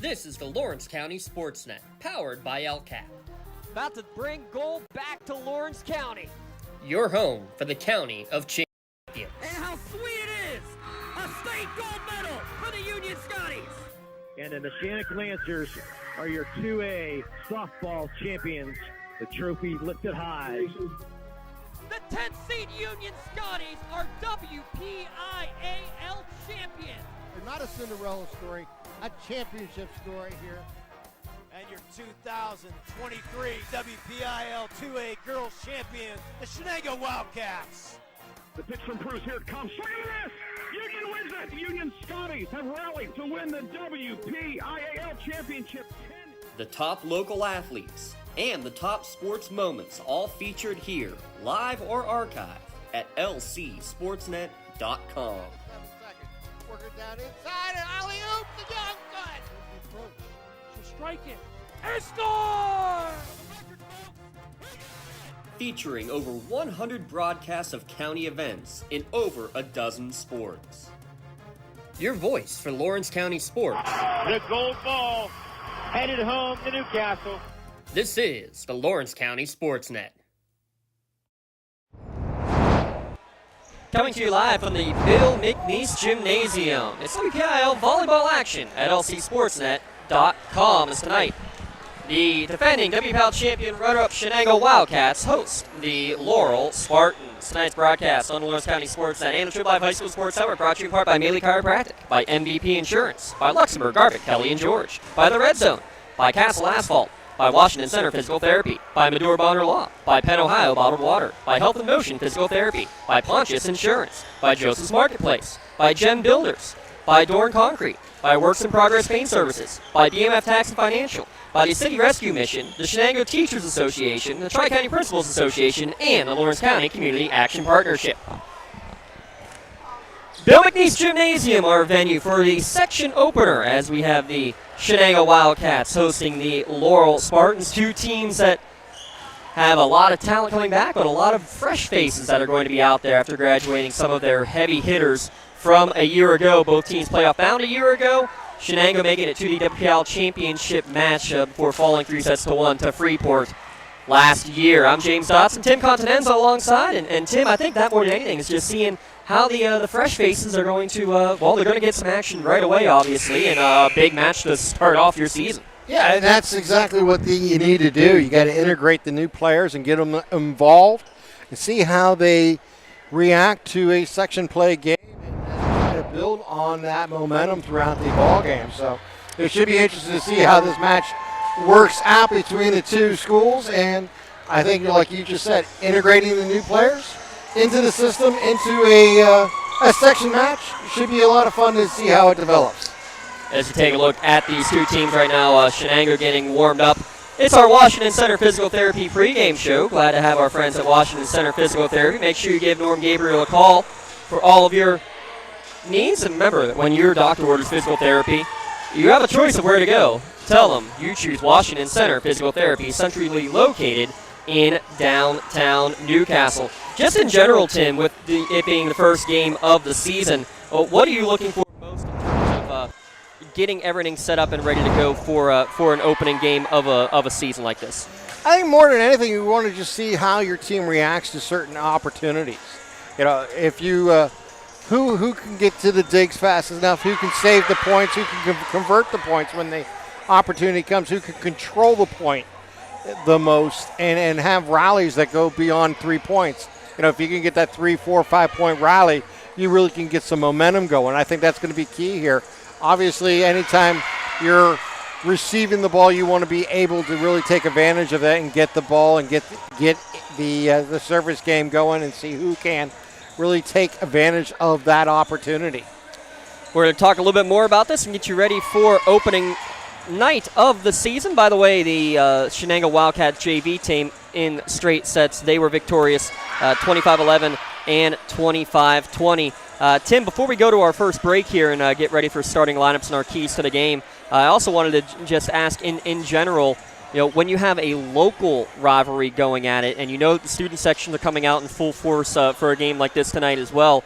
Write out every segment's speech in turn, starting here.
This is the Lawrence County SportsNet, powered by LCAP. About to bring gold back to Lawrence County. Your home for the County of Champions. And how sweet it is! A state gold medal for the Union Scotties! And then the Shenango Lancers are your 2A softball champions. The trophy lifted high. The 10th seed Union Scotties are WPIAL champions. Not a Cinderella story, a championship story here. And your 2023 WPIAL 2A Girls Champions, the Shenango Wildcats. The pitch from Bruce, here it comes. Swing and a miss! Union wins it! The Union Scotties have rallied to win the WPIAL championship. The top local athletes and the top sports moments all featured here, live or archived at lcsportsnet.com. 7 seconds. Work it down inside and alley-oop the young gun. She'll strike it and score! Featuring over 100 broadcasts of county events in over a dozen sports. Your voice for Lawrence County sports. The gold ball headed home to Newcastle. This is the Lawrence County SportsNet. Coming to you live from the Bill McNeese Gymnasium. It's WPIAL volleyball action at lcsportsnet.com. As tonight, the defending WPIAL champion runner-up Shenango Wildcats host the Laurel Spartans. Tonight's broadcast on the Lawrence County SportsNet and the True Live High School Sports Network brought to you in part by Maley Chiropractic, by MVP Insurance, by Luxembourg, Garvin, Kelly, and George, by The Red Zone, by Castle Asphalt, by Washington Center Physical Therapy, by Medora Bonner Law, by Penn Ohio Bottled Water, by Health and Motion Physical Therapy, by Pontius Insurance, by Joseph's Marketplace, by Gem Builders, by Dorn Concrete, by Works in Progress Paint Services, by DMF Tax and Financial, by the City Rescue Mission, the Shenango Teachers Association, the Tri-County Principals Association, and the Lawrence County Community Action Partnership. Bill McNeese Gymnasium, our venue for the section opener, as we have the Shenango Wildcats hosting the Laurel Spartans, two teams that have a lot of talent coming back, but a lot of fresh faces that are going to be out there after graduating some of their heavy hitters from a year ago. Both teams playoff bound a year ago. Shenango making it to the WPIAL championship match before falling 3-1 to Freeport last year. I'm James Dotson, Tim Continenza alongside, and Tim, I think that more than anything is just seeing how the fresh faces are going to, they're going to get some action right away, obviously, in a big match to start off your season. Yeah, and that's exactly what you need to do. You got to integrate the new players and get them involved and see how they react to a section play game and try to build on that momentum throughout the ball game. So it should be interesting to see how this match works out between the two schools, and I think, like you just said, integrating the new players into the system, into a section match. Should be a lot of fun to see how it develops. As we take a look at these two teams right now, Shenango getting warmed up. It's our Washington Center Physical Therapy pregame show. Glad to have our friends at Washington Center Physical Therapy. Make sure you give Norm Gabriel a call for all of your needs. And remember that when your doctor orders physical therapy, you have a choice of where to go. Tell them you choose Washington Center Physical Therapy, centrally located in downtown Newcastle. Just in general, Tim, with it being the first game of the season, what are you looking for most in terms of getting everything set up and ready to go for an opening game of a season like this? I think more than anything, you want to just see how your team reacts to certain opportunities. You know, if you who can get to the digs fast enough, who can save the points, who can convert the points when the opportunity comes, who can control the point the most and have rallies that go beyond 3 points. You know, if you can get that 3, 4, 5 point rally, you really can get some momentum going. I think that's going to be key here. Obviously, anytime you're receiving the ball, you want to be able to really take advantage of that and get the ball and get the service game going and see who can really take advantage of that opportunity. We're going to talk a little bit more about this and get you ready for opening night of the season. By the way, the Shenango Wildcats JV team in straight sets, they were victorious 25-11 and 25-20. Tim, before we go to our first break here and get ready for starting lineups and our keys to the game, I also wanted to just ask in general, you know, when you have a local rivalry going at it and you know the student sections are coming out in full force for a game like this tonight as well,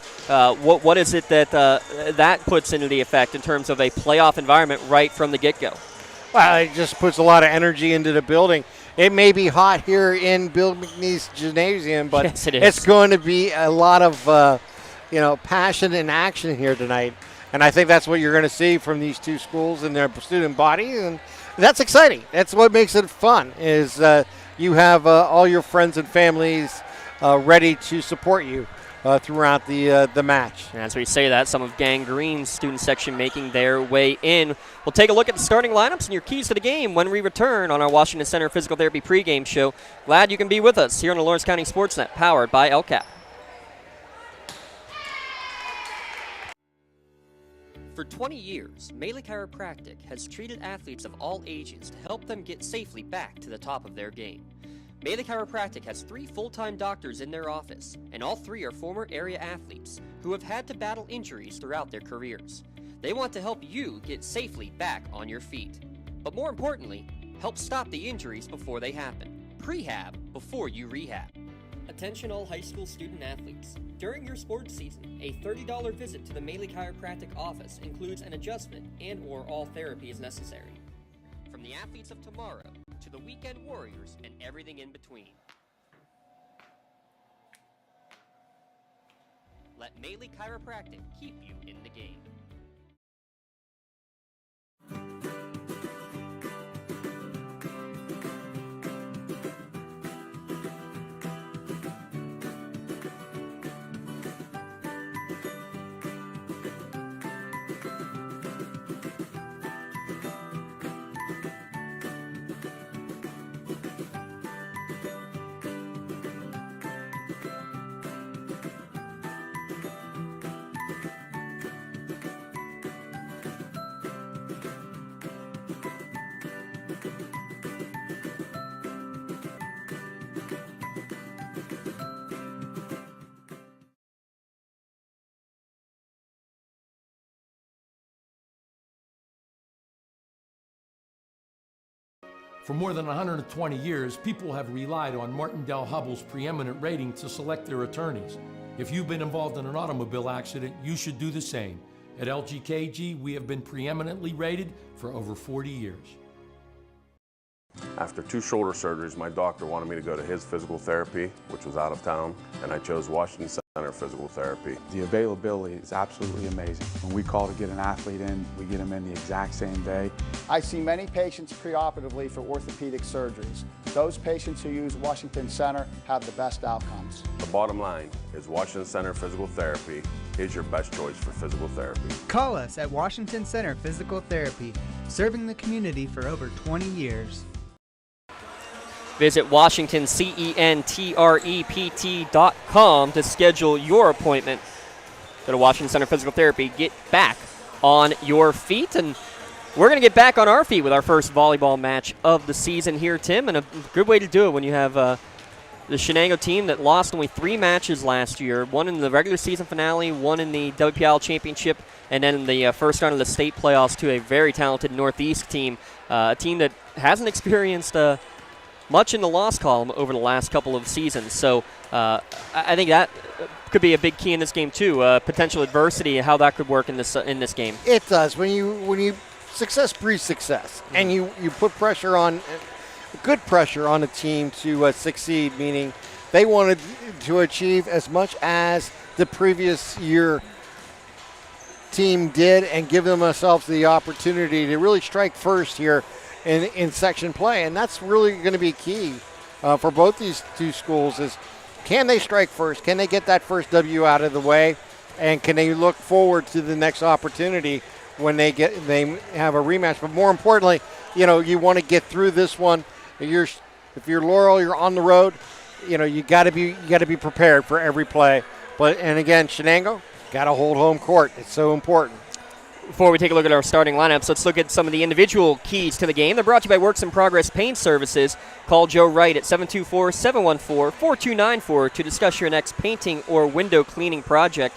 what is it that that puts into the effect in terms of a playoff environment right from the get-go? Well, it just puts a lot of energy into the building. It may be hot here in Bill McNeese Gymnasium, but yes, it is. It's going to be a lot of passion and action here tonight. And I think that's what you're going to see from these two schools and their student body, and that's exciting. That's what makes it fun, is you have all your friends and families ready to support you throughout the match. And as we say that, some of Gang Green's student section making their way in. We'll take a look at the starting lineups and your keys to the game when we return on our Washington Center Physical Therapy pregame show. Glad you can be with us here on the Lawrence County SportsNet, powered by LCAP. For 20 years, Melee Chiropractic has treated athletes of all ages to help them get safely back to the top of their game. Melee Chiropractic has 3 full-time doctors in their office, and all 3 are former area athletes who have had to battle injuries throughout their careers. They want to help you get safely back on your feet. But more importantly, help stop the injuries before they happen. Prehab before you rehab. Attention all high school student athletes. During your sports season, a $30 visit to the Melee Chiropractic office includes an adjustment and/or all therapy is necessary. From the athletes of tomorrow to the weekend warriors and everything in between. Let Melee Chiropractic keep you in the game. For more than 120 years, people have relied on Martindale Hubbell's preeminent rating to select their attorneys. If you've been involved in an automobile accident, you should do the same. At LGKG, we have been preeminently rated for over 40 years. After 2 shoulder surgeries, my doctor wanted me to go to his physical therapy, which was out of town, and I chose Washington Center Physical Therapy. The availability is absolutely amazing. When we call to get an athlete in, we get them in the exact same day. I see many patients preoperatively for orthopedic surgeries. Those patients who use Washington Center have the best outcomes. The bottom line is Washington Center Physical Therapy is your best choice for physical therapy. Call us at Washington Center Physical Therapy, serving the community for over 20 years. Visit WashingtonCentrEPT.com to schedule your appointment. Go to Washington Center Physical Therapy. Get back on your feet. And we're going to get back on our feet with our first volleyball match of the season here, Tim. And a good way to do it when you have the Shenango team that lost only 3 matches last year. 1 in the regular season finale, 1 in the WPIAL championship, and then in the first round of the state playoffs to a very talented Northeast team. A team that hasn't experienced much in the loss column over the last couple of seasons. So I think that could be a big key in this game too. Potential adversity, how that could work in this game. It does. When you success breeds success, and you put pressure on, good pressure on a team to succeed, meaning they wanted to achieve as much as the previous year team did and give themselves the opportunity to really strike first here in section play. And that's really going to be key for both these two schools is, can they strike first? Can they get that first W out of the way? And can they look forward to the next opportunity when they have a rematch? But more importantly, you want to get through this one. If you're Laurel, you're on the road. You got to be prepared for every play. And again, Shenango got to hold home court. It's so important. Before we take a look at our starting lineups, let's look at some of the individual keys to the game. They're brought to you by Works in Progress Paint Services. Call Joe Wright at 724-714-4294 to discuss your next painting or window cleaning project.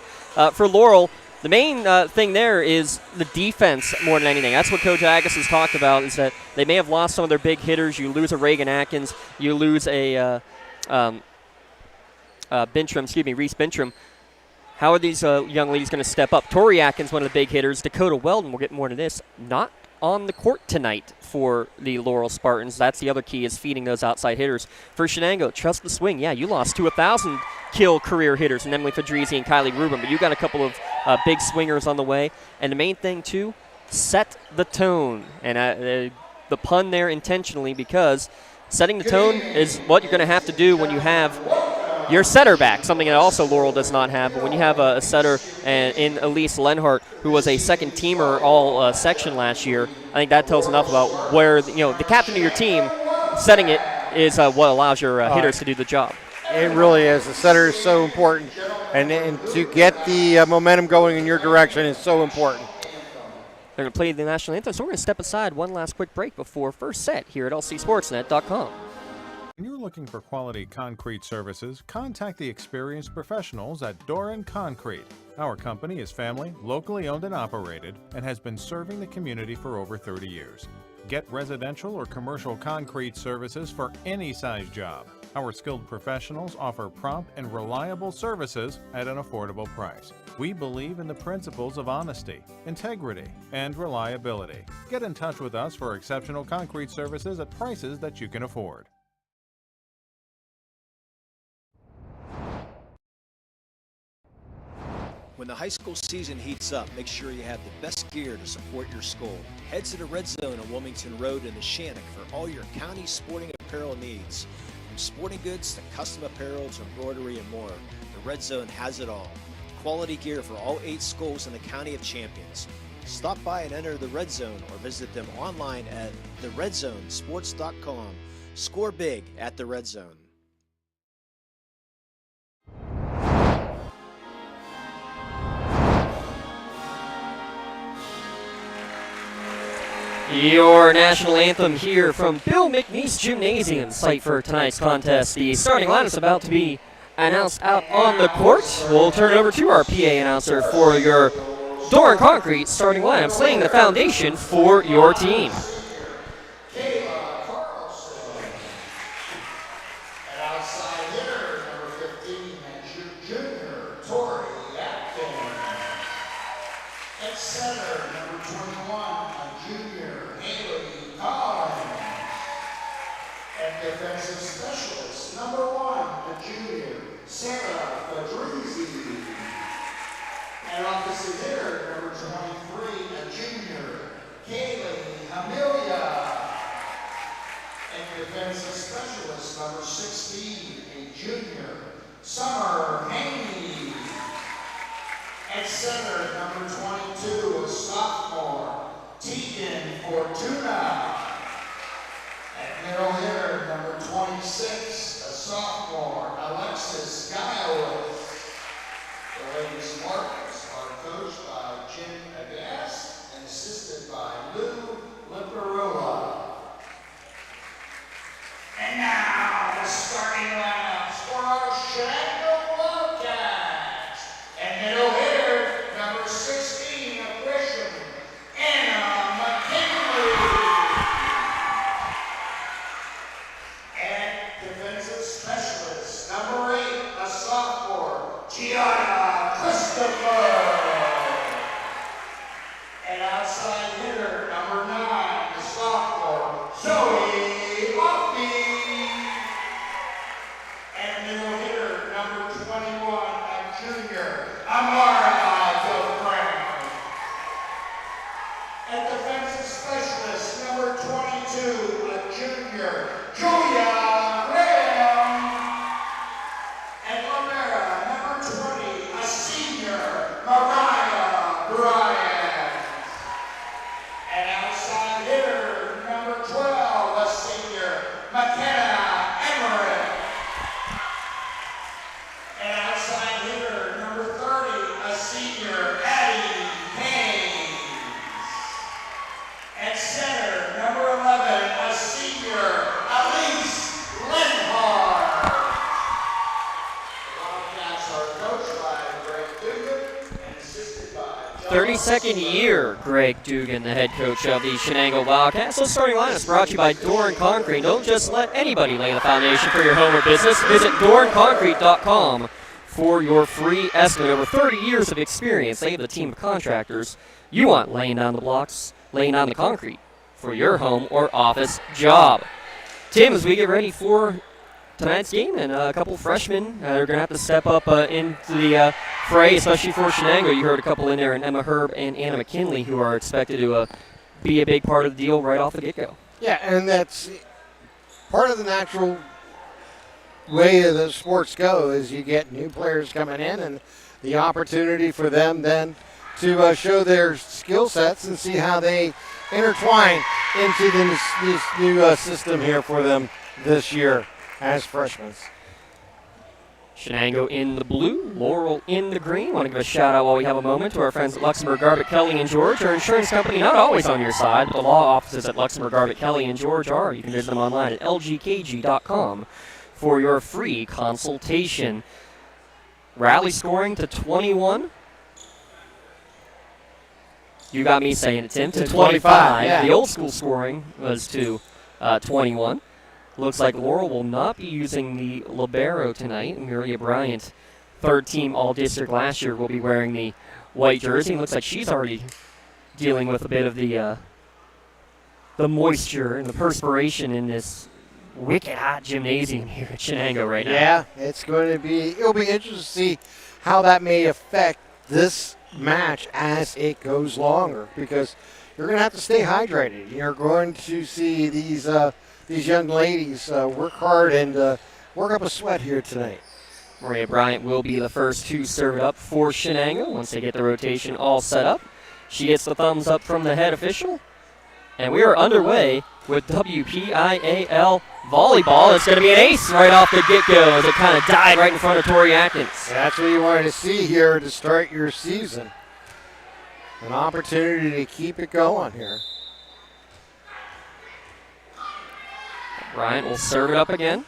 For Laurel, the main thing there is the defense more than anything. That's what Coach Agus has talked about, is that they may have lost some of their big hitters. You lose a Reagan Atkins. You lose a Reese Bintram. How are these young ladies going to step up? Tori Atkins, one of the big hitters. Dakota Weldon, we'll get more into this, not on the court tonight for the Laurel Spartans. That's the other key, is feeding those outside hitters. For Shenango, trust the swing. Yeah, you lost to 1,000 kill career hitters, and Emily Fadrizi and Kylie Rubin, but you got a couple of big swingers on the way. And the main thing, too, set the tone. And the pun there intentionally, because setting the tone is what you're going to have to do when you have your setter back, something that also Laurel does not have. But when you have a setter in Elise Lenhart, who was a second teamer all section last year, I think that tells enough about where the captain of your team setting it is what allows your hitters to do the job. It really is. The setter is so important, and to get the momentum going in your direction is so important. They're going to play the national anthem, so we're going to step aside one last quick break before first set here at lcsportsnet.com. When you're looking for quality concrete services, contact the experienced professionals at Doran Concrete. Our company is family, locally owned and operated, and has been serving the community for over 30 years. Get residential or commercial concrete services for any size job. Our skilled professionals offer prompt and reliable services at an affordable price. We believe in the principles of honesty, integrity, and reliability. Get in touch with us for exceptional concrete services at prices that you can afford. When the high school season heats up, make sure you have the best gear to support your school. Head to the Red Zone on Wilmington Road in the Shannock for all your county sporting apparel needs. From sporting goods to custom apparel to embroidery and more, the Red Zone has it all. Quality gear for all 8 schools in the County of Champions. Stop by and enter the Red Zone or visit them online at theredzonesports.com. Score big at the Red Zone. Your national anthem here from Bill McNeese Gymnasium, site for tonight's contest. The starting line is about to be announced out on the court. We'll turn it over to our PA announcer for your Doran Concrete starting lineup, laying the foundation for your team. Number 16, a junior, Summer Haney. At center, number 22, a sophomore, Tegan Fortuna. At middle hitter, number 26, a sophomore, Alexis Giles. The Lady Spartans are coached by Jim Agas and assisted by Lou Liparula. And now, the starting lineups for our Shenango Wildcats. And middle hitter, number 16, a freshman, Anna McKinley. And defensive specialist, number 8, a sophomore, Gianna Christopher. And outside hitter, number 9, the sophomore, Zoe. Amara Brown. And defensive specialist, number 22, a junior, Julia Graham. And Romero, number 20, a senior, Mariah Bryant. And outside hitter, number 12, a senior, McKenna Emmerich. And outside hitter, number 30, a senior, Addie Haynes. At center, number 11, a senior, Elise Lenhart. The Wildcats are coached by Greg Dugan and assisted by 32nd year, Greg Dugan, the head coach of the Shenango Wildcats. So starting line is brought to you by Doran Concrete. Don't just let anybody lay the foundation for your home or business. Visit doranconcrete.com for your free estimate. Over 30 years of experience, they have the team of contractors you want laying down the blocks laying on the concrete for your home or office job. Tim, as we get ready for tonight's game, and a couple freshmen are going to have to step up into the fray, especially for Shenango. You heard a couple in there, and Emma Herb and Anna McKinley, who are expected to be a big part of the deal right off the get-go. Yeah, and that's part of the natural way of the sports go is you get new players coming in and the opportunity for them then to show their skill sets and see how they intertwine into this new system here for them this year as freshmen. Shenango in the blue, Laurel in the green. Want to give a shout out while we have a moment to our friends at Luxembourg, Garbutt, Kelly, and George. Our insurance company, not always on your side, but the law offices at Luxembourg, Garbutt, Kelly, and George are. You can visit them online at lgkg.com for your free consultation. Rally scoring to 21. You got me saying it, Tim, to 25. Yeah. The old school scoring was to 21. Looks like Laurel will not be using the libero tonight. Maria Bryant, third team all-district last year, will be wearing the white jersey. Looks like she's already dealing with a bit of the moisture and the perspiration in this wicked hot gymnasium here at Shenango right now. Yeah, it'll be interesting to see how that may affect this match as it goes longer, because you're going to have to stay hydrated. You're going to see these young ladies work hard and work up a sweat here tonight. Maria Bryant will be the first to serve it up for Shenango once they get the rotation all set up. She gets the thumbs up from the head official. And we are underway with WPIAL Volleyball. It's going to be an ace right off the get-go as it kind of died right in front of Tori Atkins. That's what you wanted to see here to start your season. An opportunity to keep it going here. Bryant will serve it up again.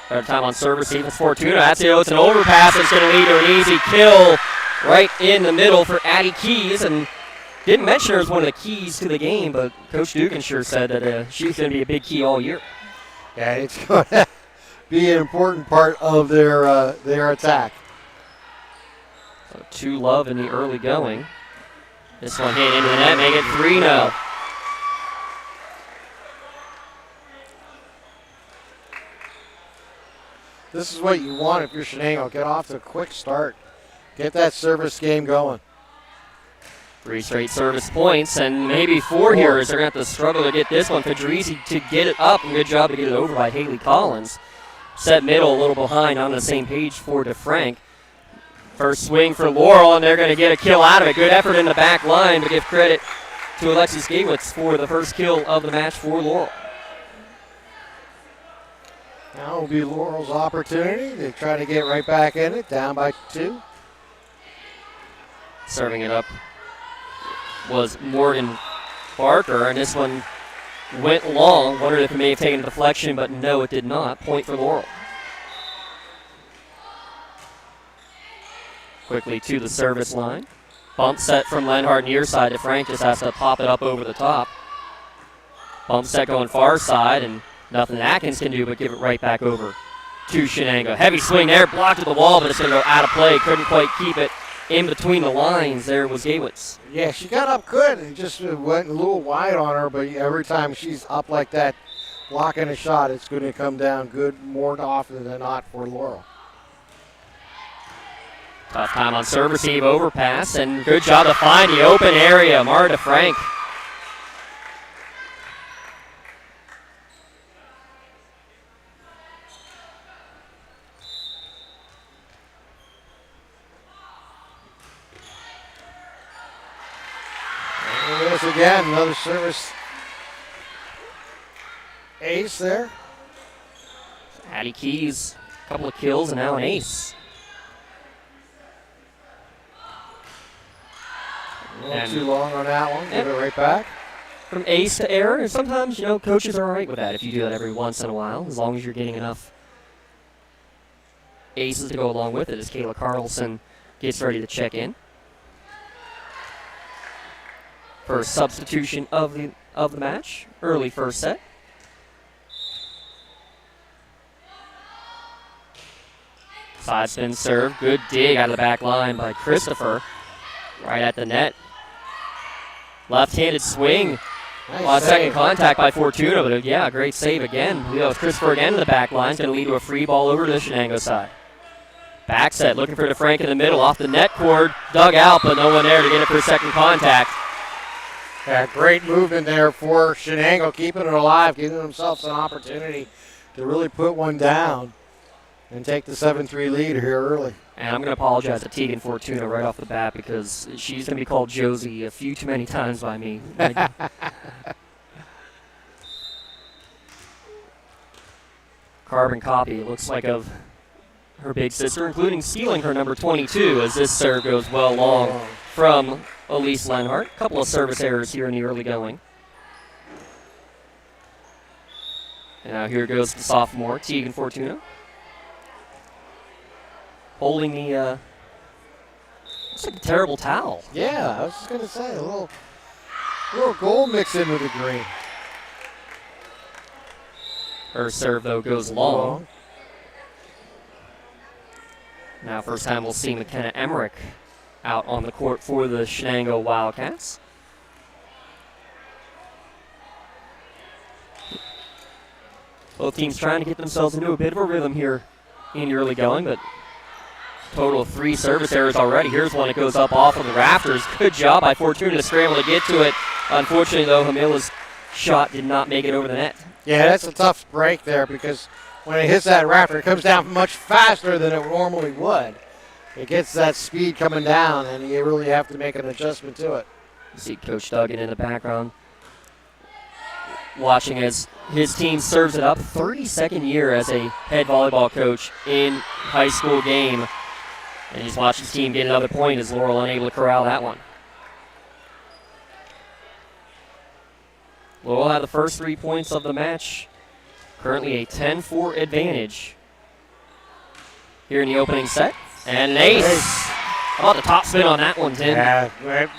Better time on serve receive. It's Fortuna. That's it. It's an overpass. It's going to lead to an easy kill right in the middle for Addie Keys. And didn't mention her as one of the keys to the game, but Coach Dugan sure said that she's going to be a big key all year. Yeah, it's going to be an important part of their attack. So 2-love in the early going. This one hit into the net, make it 3-0. This is what you want if you're Shenango. Get off to a quick start. Get that service game going. 3 straight service points, and maybe 4 here as they're going to have to struggle to get this one. Fedrizzi to get it up, and good job to get it over by Haley Collins. Set middle, a little behind, on the same page for DeFrank. First swing for Laurel, and they're going to get a kill out of it. Good effort in the back line, but give credit to Alexis Gawitz for the first kill of the match for Laurel. Now will be Laurel's opportunity to try to get right back in it, down by 2. Serving it up was Morgan Barker, and this one went long. Wondered if it may have taken a deflection, but no, it did not. Point for Laurel. Quickly to the service line. Bump set from Lenhart near side to Frank, just has to pop it up over the top. Bump set going far side, and nothing Atkins can do but give it right back over to Shenango. Heavy swing there, blocked at the wall, but it's going to go out of play. Couldn't quite keep it in between the lines. There was Gawitz. Yeah, she got up good. It just went a little wide on her, but every time she's up like that, blocking a shot, it's going to come down good more often than not for Laurel. Tough time on serve receive, overpass, and good job to find the open area. Mara DeFrank. Again, another service ace there. Addie Keys, a couple of kills and now an ace. A little too long on that one. Give it right back. From ace to error, and sometimes, coaches are all right with that if you do that every once in a while, as long as you're getting enough aces to go along with it as Kayla Carlson gets ready to check in. First substitution of the match, early first set. Side spin serve, good dig out of the back line by Christopher, right at the net. Left-handed swing. Nice Second contact by Fortuna, but yeah, great save again. We have Christopher again in the back line. It's going to lead to a free ball over to the Shenango side. Back set, looking for DeFrank in the middle, off the net cord, dug out, but no one there to get it for second contact. Yeah, great movement there for Shenango, keeping it alive, giving themselves an opportunity to really put one down and take the 7-3 lead here early. And I'm going to apologize to Tegan Fortuna right off the bat because she's going to be called Josie a few too many times by me. Carbon copy, looks like, of her big sister, including stealing her number 22 as this serve goes well long from Elise Lenhart. A couple of service errors here in the early going. And now here goes the sophomore, Tegan Fortuna. Holding the, looks like a terrible towel. Yeah, I was just going to say, a little gold mixed in with the green. Her serve, though, goes long. Now, first time we'll see McKenna Emmerich out on the court for the Shenango Wildcats. Both teams trying to get themselves into a bit of a rhythm here in the early going, but total of 3 service errors already. Here's one that goes up off of the rafters. Good job by Fortuna to scramble to get to it. Unfortunately, though, Hamila's shot did not make it over the net. Yeah, that's a tough break there because when it hits that rafter, it comes down much faster than it normally would. It gets that speed coming down, and you really have to make an adjustment to it. You see Coach Duggan in the background watching as his team serves it up. 32nd year as a head volleyball coach in high school game. And he's watching his team get another point as Laurel unable to corral that one. Laurel had the first 3 points of the match. Currently a 10-4 advantage here in the opening set. And an ace. How about the top spin on that one, Tim? Yeah, right.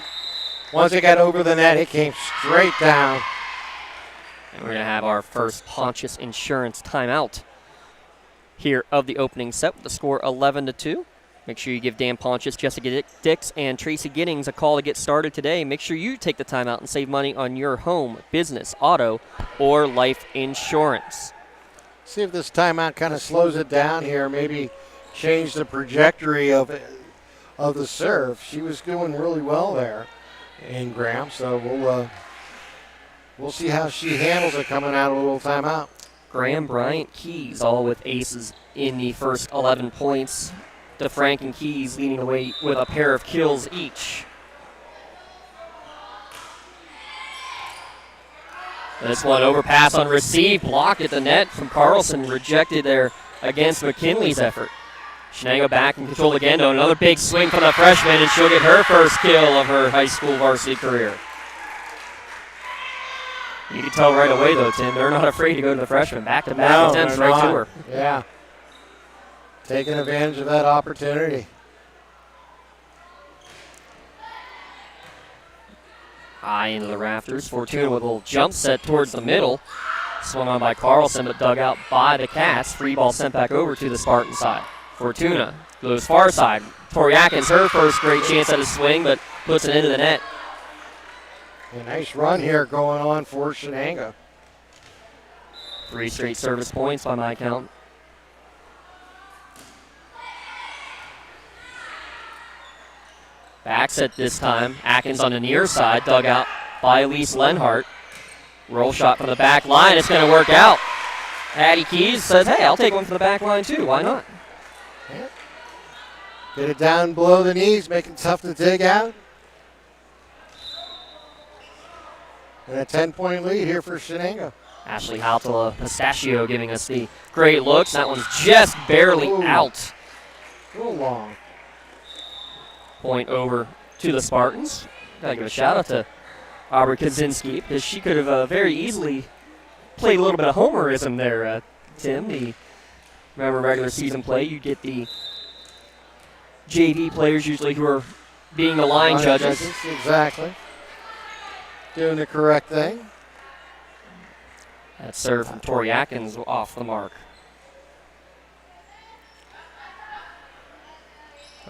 Once it got over the net, it came straight down. And we're going to have our first Pontius Insurance timeout here of the opening set with the score 11-2. Make sure you give Dan Pontius, Jessica Dix, and Tracy Giddings a call to get started today. Make sure you take the time out and save money on your home, business, auto, or life insurance. See if this timeout kind of slows it down here, maybe change the trajectory of the serve. She was doing really well there in Graham, so we'll see how she handles it coming out of a little timeout. Graham, Bryant, Keys all with aces in the first 11 points. DeFrank and Keys leading the way with a pair of kills each. This one overpass on receive, blocked at the net from Carlson, rejected there against McKinley's effort. Shenango back in control again, though. Another big swing from the freshman, and she'll get her first kill of her high school varsity career. You can tell right away, though, Tim, they're not afraid to go to the freshman. Back-to-back attempts right to her. Yeah. Taking advantage of that opportunity. High into the rafters. Fortuna with a little jump set towards the middle. Swung on by Carlson, but dug out by the Cats. Free ball sent back over to the Spartan side. Fortuna goes far side. Tori Atkins, her first great chance at a swing, but puts it into the net. A nice run here going on for Shenango. 3 straight service points by my count. Back set this time. Atkins on the near side, dug out by Elise Lenhart. Roll shot from the back line. It's going to work out. Addie Keys says, hey, I'll take one from the back line too. Why not? Yeah. Get it down below the knees, make it tough to dig out. And a 10-point lead here for Shenango. Ashley Haltala Pistachio giving us the great looks. That one's just barely out. A little long. Point over to the Spartans. Gotta give a shout out to Aubrey Kaczynski because she could have very easily played a little bit of homerism there, Tim. Remember regular season play, you get the JV players usually who are being the line judges. Exactly. Doing the correct thing. That serve from Tori Atkins off the mark.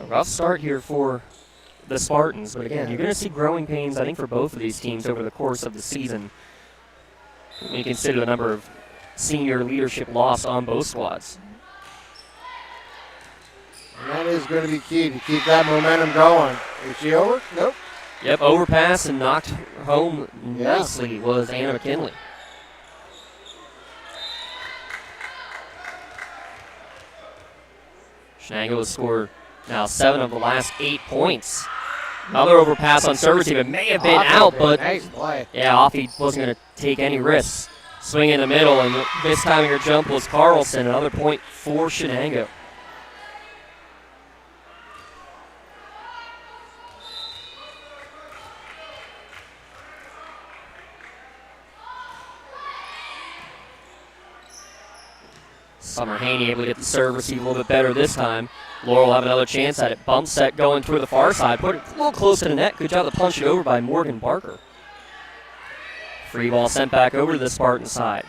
A rough start here for the Spartans. But again, you're going to see growing pains, I think, for both of these teams over the course of the season when you consider the number of senior leadership lost on both squads. And that is going to be key to keep that momentum going. Is she over? Nope. Yep, overpass and knocked home nicely was Anna McKinley. Shenango has scored now 7 of the last 8 points. Another overpass on serve receive. It may have been out, but yeah, Offie wasn't going to take any risks. Swing in the middle, and mistiming her jump was Carlson. Another point for Shenango. Summer Haney able to get the serve receive a little bit better this time. Laurel will have another chance at it. Bump set going through the far side. Put it a little close to the net. Good job to punch it over by Morgan Barker. Free ball sent back over to the Spartan side.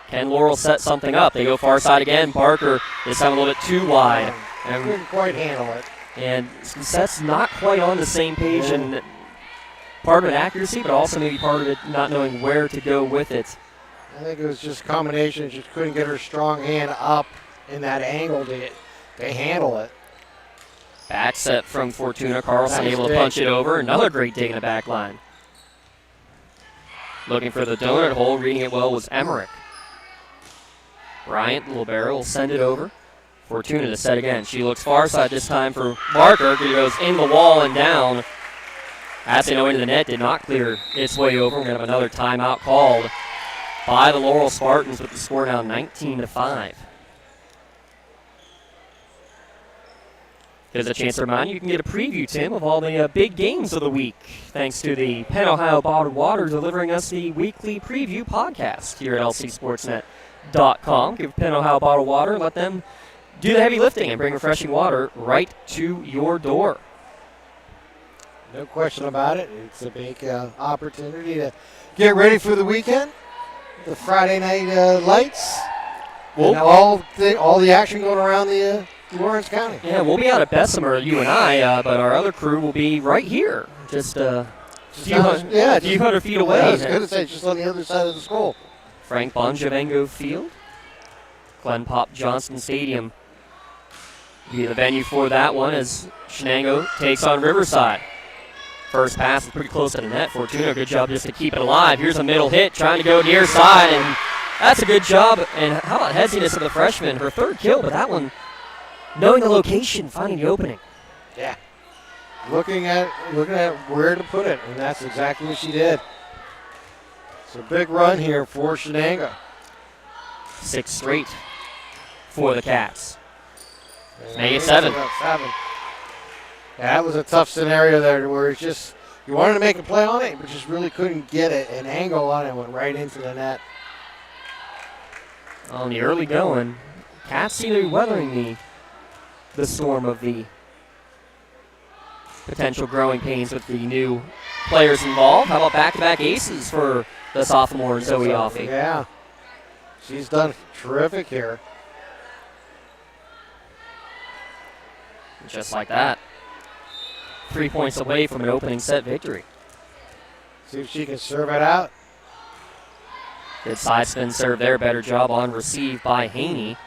Can Laurel set something up? They go far side again. Barker is having a little bit too wide. And couldn't quite handle it. And Set's not quite on the same page. And part of it accuracy, but also maybe part of it not knowing where to go with it. I think it was just a combination. She just couldn't get her strong hand up in that angle to handle it. Back set from Fortuna. Carlson able to punch it over. Another great dig in the back line. Looking for the donut hole. Reading it well was Emmerich. Bryant, little barrel, will send it over. Fortuna to set again. She looks far side this time for Barker. It goes in the wall and down. Passing into the net did not clear its way over. We're going to have another timeout called by the Laurel Spartans with the score now 19-5. There's a chance to remind you can get a preview, Tim, of all the big games of the week, thanks to the Penn Ohio Bottled Water delivering us the weekly preview podcast here at lcsportsnet.com. Give Penn Ohio Bottled Water, let them do the heavy lifting and bring refreshing water right to your door. No question about it. It's a big opportunity to get ready for the weekend. The Friday night lights. And all the action going around the Lawrence County. Yeah, we'll be out at Bessemer, you and I, but our other crew will be right here, just a few hundred feet away. I was going to say, just on the other side of the school. Frank Bonjavengo Field, Glenn Pop Johnston Stadium will be the venue for that one as Shenango takes on Riverside. First pass is pretty close to the net. Fortuna, good job just to keep it alive. Here's a middle hit, trying to go near side, and that's a good job. And how about headsiness of the freshman? Her third kill, but that one, knowing the location, finding the opening. Yeah. Looking at where to put it, and that's exactly what she did. It's a big run here for Shenango. 6 straight for the Cats. Make it 7. Yeah, that was a tough scenario there where it's just, you wanted to make a play on it, but just really couldn't get it. An angle on it went right into the net. On the early going, Cats seem to be weathering the storm of the potential growing pains with the new players involved. How about back-to-back aces for the sophomore Zoe Offie? Yeah, she's done terrific here. Just like that. 3 points away from an opening set victory. See if she can serve it out. Good side spin serve there. Better job on receive by Haney.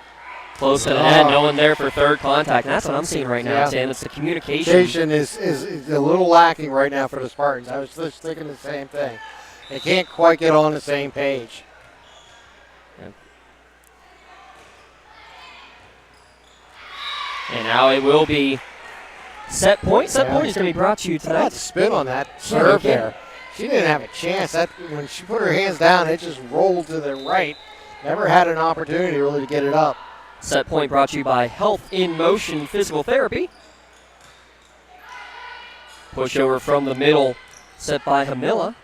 Close to the net. No one there for third contact. And that's what I'm seeing right now, Tim. It's the communication. Communication is a little lacking right now for the Spartans. I was just thinking the same thing. They can't quite get on the same page. Yep. And now it will be set point. Set point is going to be brought to you tonight. Spin on that serve there. She didn't have a chance. When she put her hands down, it just rolled to the right. Never had an opportunity really to get it up. Set point brought to you by Health in Motion Physical Therapy. Push over from the middle, set by Hamilla.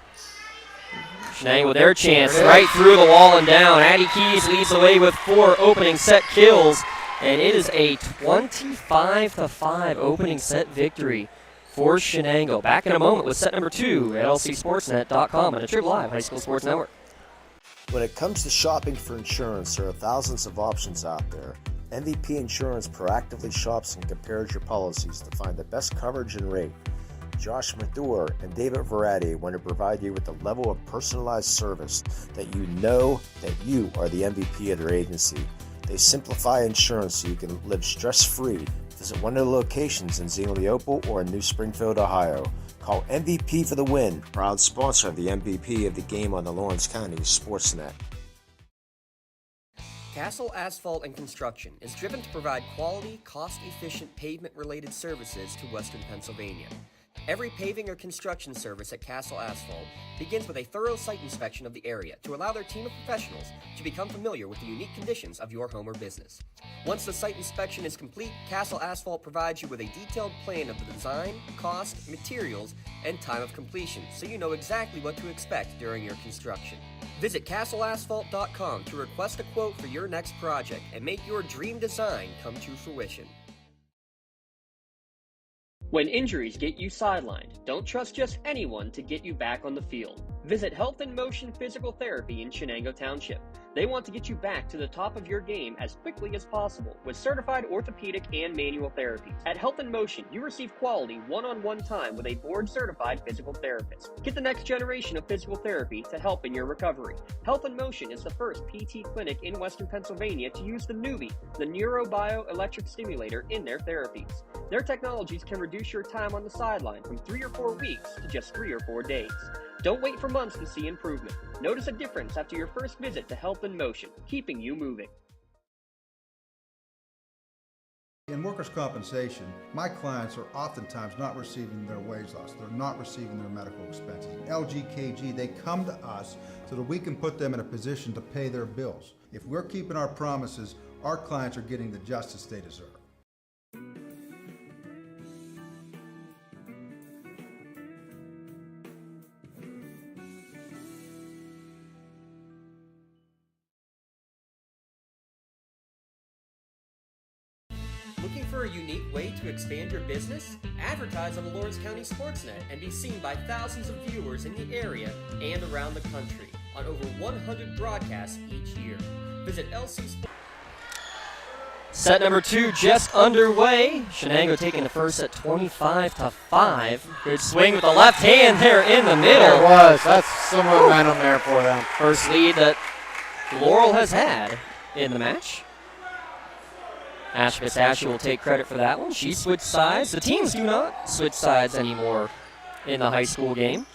Shenango with their chance, right through the wall and down. Addie Keys leads the way with 4 opening set kills. And it is a 25-5 opening set victory for Shenango. Back in a moment with set number 2 at lcsportsnet.com and a Trib Live High School Sports Network. When it comes to shopping for insurance, there are thousands of options out there. MVP Insurance proactively shops and compares your policies to find the best coverage and rate. Josh Mathur and David Veratti want to provide you with the level of personalized service that you know that you are the MVP of their agency. They simplify insurance so you can live stress-free. Visit one of the locations in Xenia Leopold or in New Springfield, Ohio. Call MVP for the win. Proud sponsor of the MVP of the game on the Lawrence County SportsNet. Castle Asphalt and Construction is driven to provide quality, cost-efficient pavement-related services to Western Pennsylvania. Every paving or construction service at Castle Asphalt begins with a thorough site inspection of the area to allow their team of professionals to become familiar with the unique conditions of your home or business. Once the site inspection is complete, Castle Asphalt provides you with a detailed plan of the design, cost, materials, and time of completion, so you know exactly what to expect during your construction. Visit castleasphalt.com to request a quote for your next project and make your dream design come to fruition. When injuries get you sidelined, don't trust just anyone to get you back on the field. Visit Health in Motion Physical Therapy in Shenango Township. They want to get you back to the top of your game as quickly as possible with certified orthopedic and manual therapies. At Health in Motion, you receive quality one-on-one time with a board-certified physical therapist. Get the next generation of physical therapy to help in your recovery. Health in Motion is the first PT clinic in Western Pennsylvania to use the Nuvie, the neurobioelectric stimulator, in their therapies. Their technologies can reduce your time on the sideline from 3 or 4 weeks to just 3 or 4 days. Don't wait for months to see improvement. Notice a difference after your first visit to Health in Motion, keeping you moving. In workers' compensation, my clients are oftentimes not receiving their wage loss. They're not receiving their medical expenses. LGKG, they come to us so that we can put them in a position to pay their bills. If we're keeping our promises, our clients are getting the justice they deserve. Looking for a unique way to expand your business? Advertise on the Lawrence County SportsNet and be seen by thousands of viewers in the area and around the country on over 100 broadcasts each year. Visit LC Sports. Set number 2 just underway. Shenango taking the first at 25-5. Good swing with the left hand there in the middle. There was. That's some momentum there for them. First lead that Laurel has had in the match. Ash Pistachio will take credit for that one. She switched sides. The teams do not switch sides anymore in the high school game.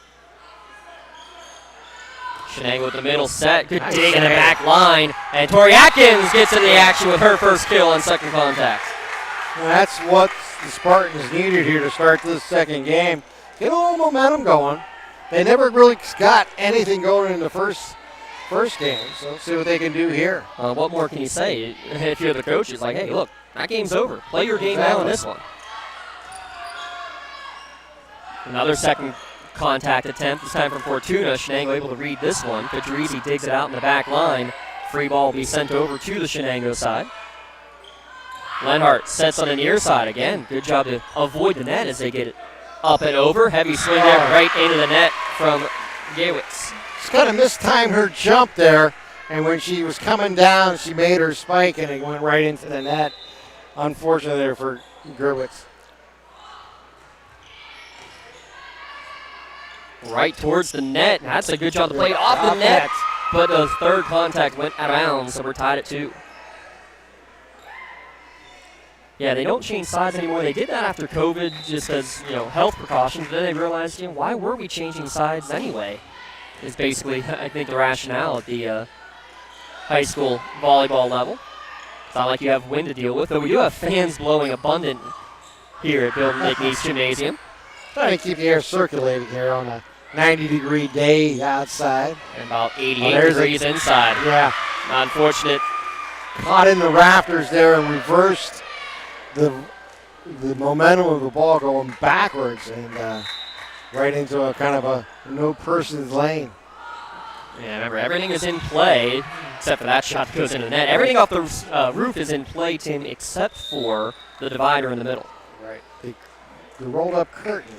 Shenango with the middle set. Good dig in the back line. And Tori Atkins gets in the action with her first kill on second contact. Well, that's what the Spartans needed here to start this second game. Get a little momentum going. They never really got anything going in the first game, so let's see what they can do here. What more can you say if you're the coach? It's like, hey, look, that game's over. Play your game now in this one. Another second contact attempt, this time from Fortuna. Shenango able to read this one. Fedrizzi digs it out in the back line. Free ball will be sent over to the Shenango side. Lenhart sets on the near side again. Good job to avoid the net as they get it up and over. Heavy swing there right into the net from Gawitz. She's kind of mistimed her jump there, and when she was coming down, she made her spike, and it went right into the net. Unfortunately there for Gerwitz. Right towards the net. That's a good job to play it off the net, but the third contact went out of bounds, so we're tied at 2. Yeah, they don't change sides anymore. They did that after COVID just as, health precautions. Then they realized, why were we changing sides anyway? Is basically, I think, the rationale at the high school volleyball level. It's not like you have wind to deal with, but we do have fans blowing abundant here at Bill McNeese Gymnasium. Trying to keep the air circulating here on a 90-degree day outside. And about 88 degrees inside. Yeah. Unfortunate. Caught in the rafters there and reversed the momentum of the ball going backwards and right into a kind of a no-person's lane. Yeah, remember, everything is in play, except for that shot that goes into the net. Everything off the roof is in play, Tim, except for the divider in the middle. Right. The rolled-up curtains.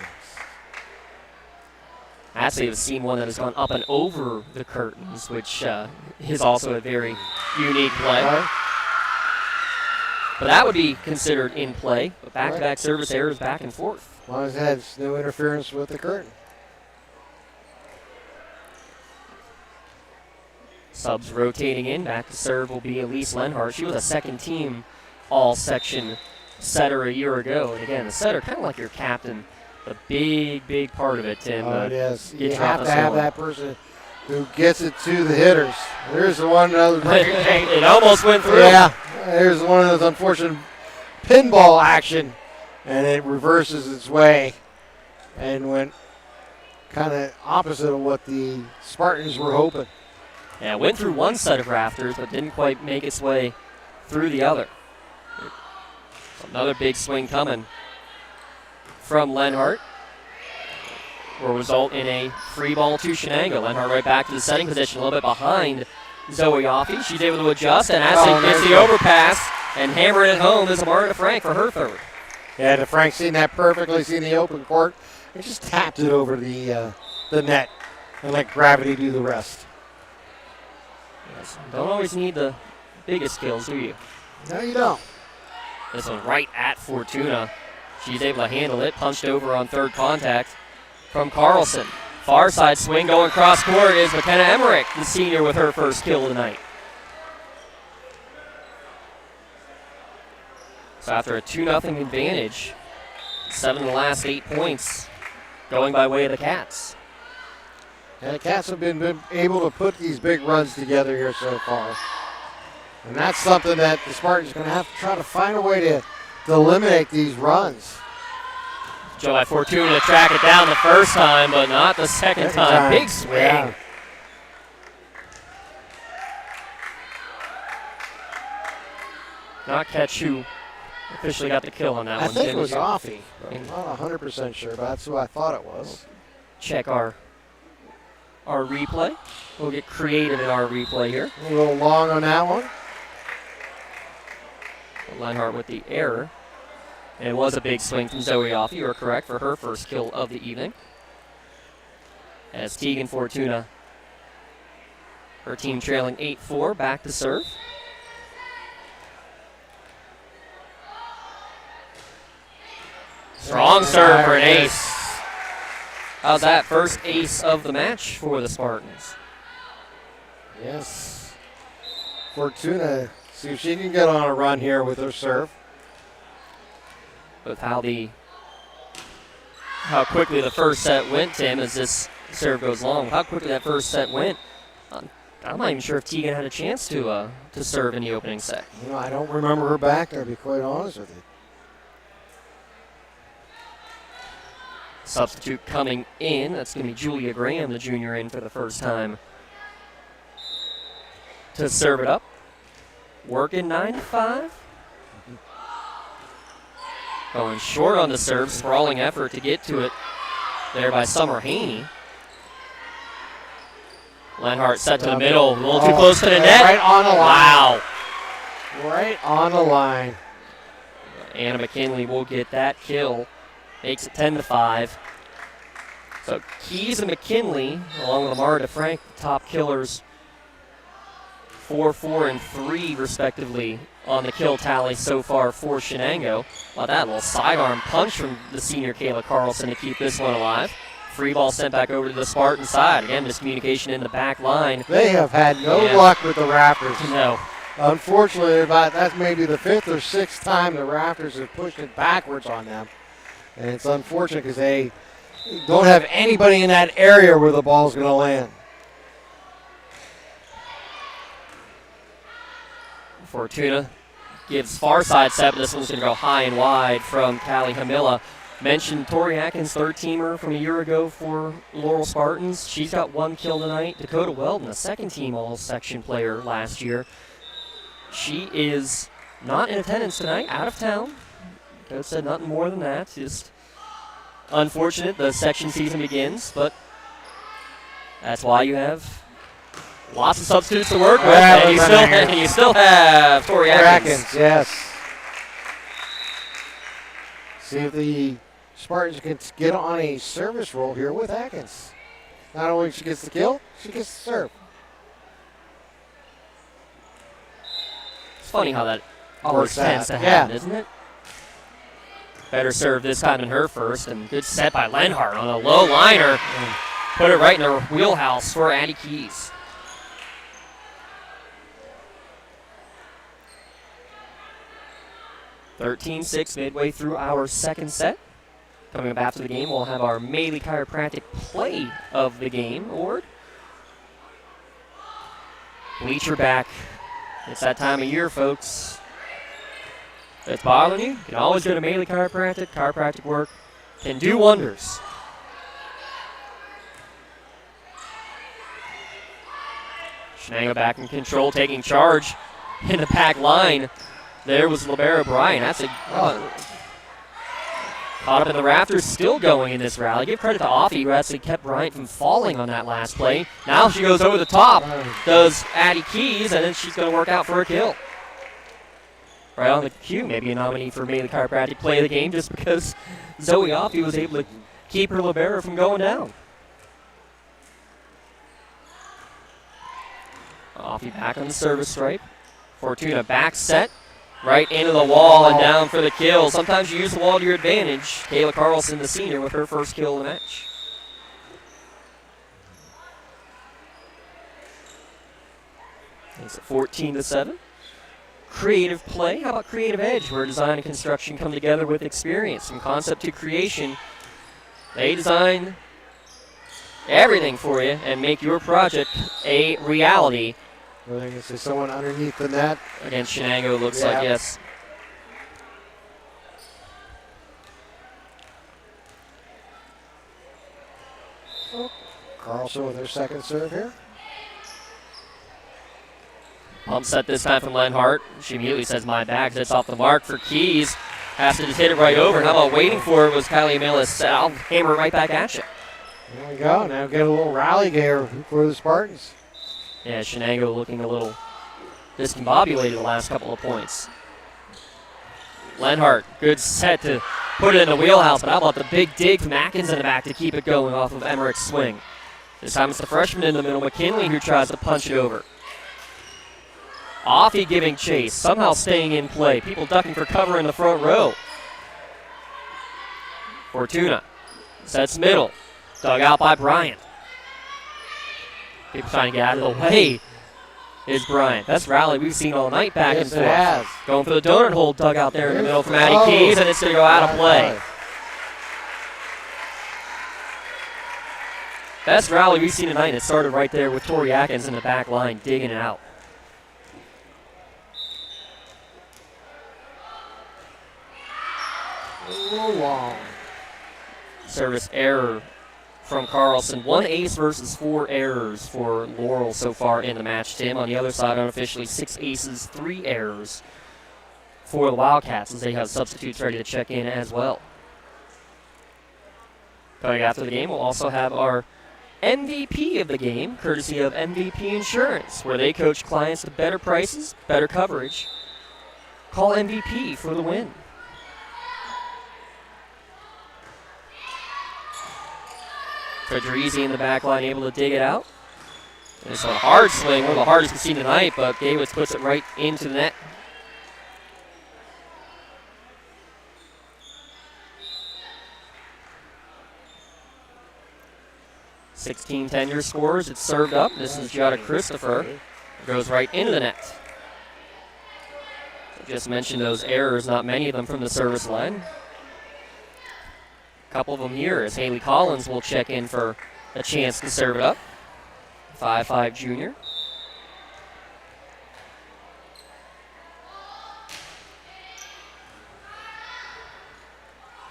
Actually, I've seen one that has gone up and over the curtains, which is also a very unique play. Right. But that would be considered in play. But back-to-back service errors back and forth. As long as it has no interference with the curtain. Subs rotating in. Back to serve will be Elise Lenhart. She was a second-team all-section setter a year ago. And again, the setter, kind of like your captain, a big, big part of it, Tim. Oh, it is. You have to have that person who gets it to the hitters. There's the one. It almost went through. Yeah, there's one of those unfortunate pinball action, and it reverses its way and went kind of opposite of what the Spartans were hoping. Yeah, it went through one set of rafters, but didn't quite make its way through the other. Another big swing coming from Lenhart will result in a free ball to Shenango. Lenhart right back to the setting position, a little bit behind Zoe Yoffe. She's able to adjust, and as she gets the overpass and hammer it home is Amara DeFrank for her third. Yeah, DeFrank seen that perfectly, seen the open court, and just tapped it over the net and let gravity do the rest. Yes, don't always need the biggest skills, do you? No, you don't. This one right at Fortuna. She's able to handle it, punched over on third contact from Carlson. Far side swing going cross court is McKenna Emmerich, the senior, with her first kill tonight. So after a 2-0 advantage, 7 of the last 8 points going by way of the Cats. And the Cats have been able to put these big runs together here so far. And that's something that the Spartans are going to have to try to find a way to eliminate these runs. Joe at Fortuna to track it down the first time, but not the second time. Big swing. Yeah. Not catch who officially got the kill on that one. I think it was Offie. I'm not 100% sure, but that's who I thought it was. Check our replay. We'll get creative in our replay here. A little long on that one. Lenhart with the error. And it was a big swing from Zoe Yoffe. You are correct, for her first kill of the evening. As Tegan Fortuna, her team trailing 8-4, back to serve. Strong serve for an ace. How's that? First ace of the match for the Spartans. Yes. Fortuna, see if she can get on a run here with her serve. With how quickly the first set went, Tim, as this serve goes long. How quickly that first set went. I'm not even sure if Tegan had a chance to serve in the opening set. You know, I don't remember her back there, to be quite honest with you. Substitute coming in. That's going to be Julia Graham, the junior, in for the first time to serve it up. Working 9-5. Going short on the serve. Sprawling effort to get to it there by Summer Haney. Lenhart set to the middle. A little too close to the net. Right on the line. Wow. Right on the line. Anna McKinley will get that kill. Makes it 10-5. So Keys and McKinley, along with Amara DeFrank, top killers, 4, 4, and 3 respectively on the kill tally so far for Shenango. Wow, that little sidearm punch from the senior Kayla Carlson to keep this one alive. Free ball sent back over to the Spartan side. Again, miscommunication in the back line. They have had no luck with the Raptors. No. Unfortunately, that's maybe the 5th or 6th time the Raptors have pushed it backwards on them. And it's unfortunate because they don't have anybody in that area where the ball's going to land. Fortuna gives far side set, but this one's going to go high and wide from Callie Hamilla. Mentioned Tori Atkins, third-teamer from a year ago for Laurel Spartans. She's got 1 kill tonight. Dakota Weldon, a second-team all-section player last year. She is not in attendance tonight, out of town. Coach said nothing more than that. Just unfortunate the section season begins, but that's why you have lots of substitutes to work with, and you still have Tori Atkins. Yes. See if the Spartans can get on a service roll here with Atkins. Not only she gets the kill, she gets the serve. It's funny how that always tends to happen, isn't it? Better serve this time than her first, and good set by Lenhart on a low liner. Put it right in her wheelhouse for Addie Keys. (13-6) midway through our second set. Coming up after the game, we'll have our Maley Chiropractic Play of the Game award. Bleacher back. It's that time of year, folks. If it's bothering you, you can always go to Maley Chiropractic. Chiropractic work can do wonders. Shenango back in control, taking charge in the back line. There was Libero Bryant. That's a caught up in the rafters, still going in this rally. Give credit to Offie, who actually kept Bryant from falling on that last play. Now she goes over the top, does Addie Keys, and then she's going to work out for a kill. Right on the cue, maybe a nominee for Maley Chiropractic Play of the Game, just because Zoe Offie was able to keep her libero from going down. Offie back on the service stripe. Fortuna back set. Right into the wall and down for the kill. Sometimes you use the wall to your advantage. Kayla Carlson, the senior, with her first kill of the match. It's at 14-7. Creative play. How about creative edge, where design and construction come together with experience? From concept to creation, they design everything for you and make your project a reality. I think it's someone underneath the net. Against Shenango, looks like, yes. Carlson with her second serve here. Pump set this time from Lenhart. She immediately says, my bag. That's off the mark for Keys. Has to just hit it right over. And how about waiting for it was Kylie Millis. I'll hammer it right back at you. There we go. Now get a little rally here for the Spartans. Yeah, Shenango looking a little discombobulated the last couple of points. Lenhart, good set to put it in the wheelhouse, but how about the big dig from Atkins in the back to keep it going off of Emmerich's swing. This time it's the freshman in the middle, McKinley, who tries to punch it over. Offie giving chase, somehow staying in play. People ducking for cover in the front row. Fortuna sets middle, dug out by Bryant. People trying to get out of the way is Bryant. Best rally we've seen all night back and forth. Going for the donut hole dug out there in the middle from Addie Keys, and it's going to go out of play. Best rally we've seen tonight, and it started right there with Tori Atkins in the back line digging it out. Long. Service error from Carlson. 1 ace versus 4 errors for Laurel so far in the match. Tim, on the other side, unofficially 6 aces, 3 errors for the Wildcats, as they have substitutes ready to check in as well. Coming after the game, we'll also have our MVP of the game, courtesy of MVP Insurance, where they coach clients to better prices, better coverage. Call MVP for the win. Fedrizzi in the back line able to dig it out. And it's a hard swing, one of the hardest we've seen tonight, but Gaywitz puts it right into the net. (16-10) your scores. It's served up. This is Giada Christopher. It goes right into the net. I just mentioned those errors, not many of them from the service line. Couple of them here as Haley Collins will check in for a chance to serve it up. 5'5" junior.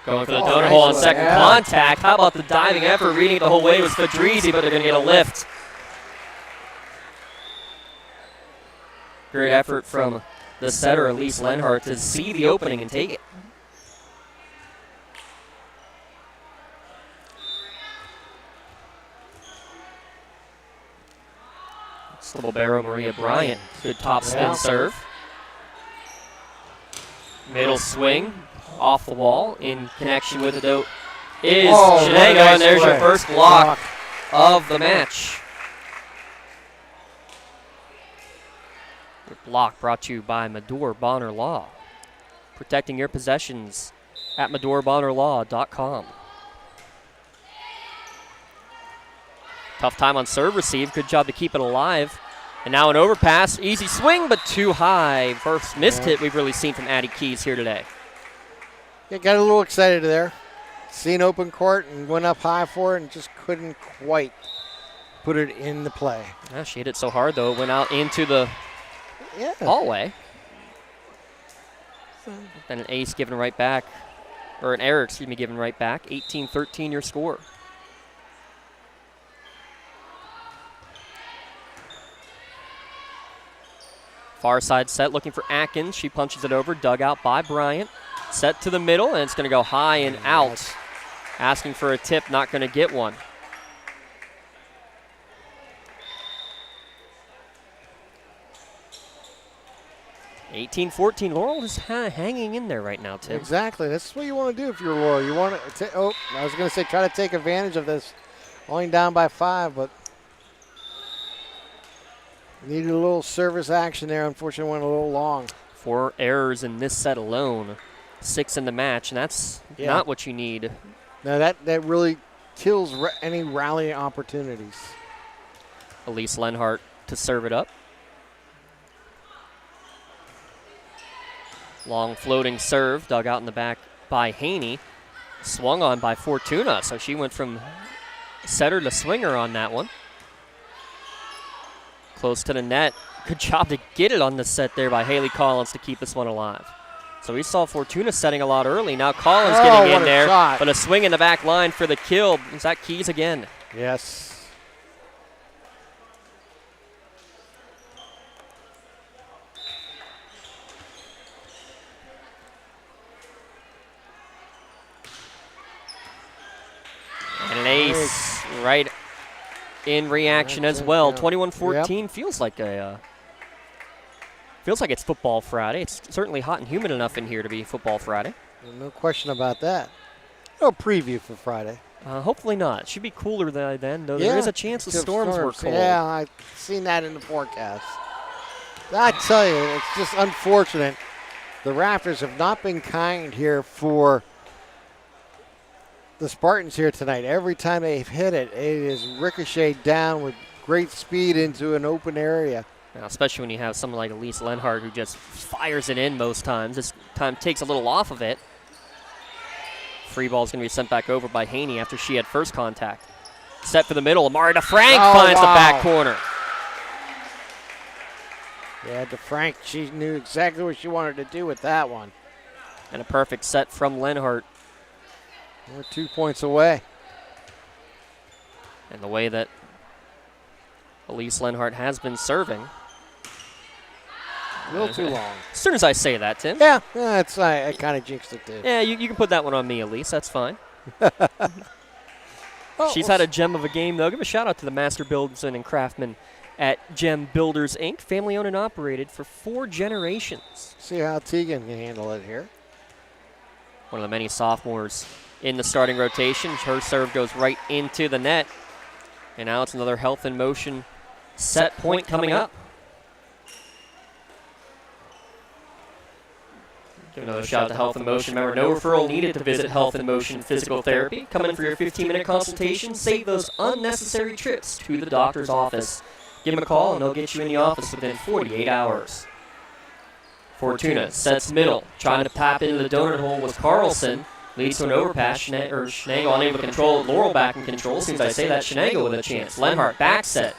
Going for the donut hole on second contact. How about the diving effort? Reading it the whole way was Fedrizzi, but they're going to get a lift. Great effort from the setter, Elise Lenhart, to see the opening and take it. Libero Maria Bryant, good top spin serve. Middle swing off the wall in connection with it, though, is Shenango, and there's your first block of the match. Your block brought to you by Medor Bonner Law, protecting your possessions at MedorabonnerLaw.com. Tough time on serve receive. Good job to keep it alive. And now an overpass. Easy swing, but too high. First missed hit we've really seen from Addie Keys here today. Yeah, got a little excited there. Seen open court and went up high for it and just couldn't quite put it in the play. Yeah, she hit it so hard, though. It went out into the hallway. Then an ace given right back. Or an error, given right back. 18-13 your score. Far side set looking for Atkins. She punches it over. Dug out by Bryant. Set to the middle, and it's going to go high and out. Asking for a tip, not going to get one. (18-14). Laurel is hanging in there right now, Tim. Exactly. That's what you want to do if you're Laurel. You want to, I was going to say try to take advantage of this. Only down by 5, but needed a little service action there. Unfortunately, went a little long. 4 errors in this set alone. 6 in the match, and that's not what you need. No, that really kills any rallying opportunities. Elise Lenhart to serve it up. Long floating serve, dug out in the back by Haney. Swung on by Fortuna, so she went from setter to swinger on that one. Close to the net. Good job to get it on the set there by Haley Collins to keep this one alive. So we saw Fortuna setting a lot early. Now Collins getting in there, but a swing in the back line for the kill. Is that Keys again? Yes. And an ace right in reaction as well. 21-14 feels like it's Football Friday. It's certainly hot and humid enough in here to be Football Friday. No question about that. No preview for Friday. Hopefully not. It should be cooler then, though there is a chance the storms were cold. Yeah, I've seen that in the forecast. I tell you, it's just unfortunate. The Raptors have not been kind here for the Spartans here tonight. Every time they've hit it, it is ricocheted down with great speed into an open area. Now, especially when you have someone like Elise Lenhart who just fires it in most times. This time takes a little off of it. Free ball is going to be sent back over by Haney after she had first contact. Set for the middle. Amara DeFrank finds the back corner. Yeah, DeFrank, she knew exactly what she wanted to do with that one. And a perfect set from Lenhart. We're 2 points away. And the way that Elise Lenhart has been serving. A little too long. As soon as I say that, Tim. Yeah, I kind of jinxed it, too. Yeah, you can put that one on me, Elise. That's fine. She's had a gem of a game, though. Give a shout-out to the master builders and craftsmen at Gem Builders, Inc., family-owned and operated for 4 generations. See how Tegan can handle it here. One of the many sophomores in the starting rotation. Her serve goes right into the net. And now it's another health in motion set point coming up. Give another shout out to Health in Motion. Remember, no referral needed to visit Health in Motion Physical Therapy. Come in for your 15-minute consultation. Save those unnecessary trips to the doctor's office. Give them a call and they'll get you in the office within 48 hours. Fortuna sets middle. Trying to tap into the donut hole was Carlson. Leads to an overpass. Shenango unable to control it. Laurel back in control. As soon as I say that, Shenango with a chance. Lenhart back set.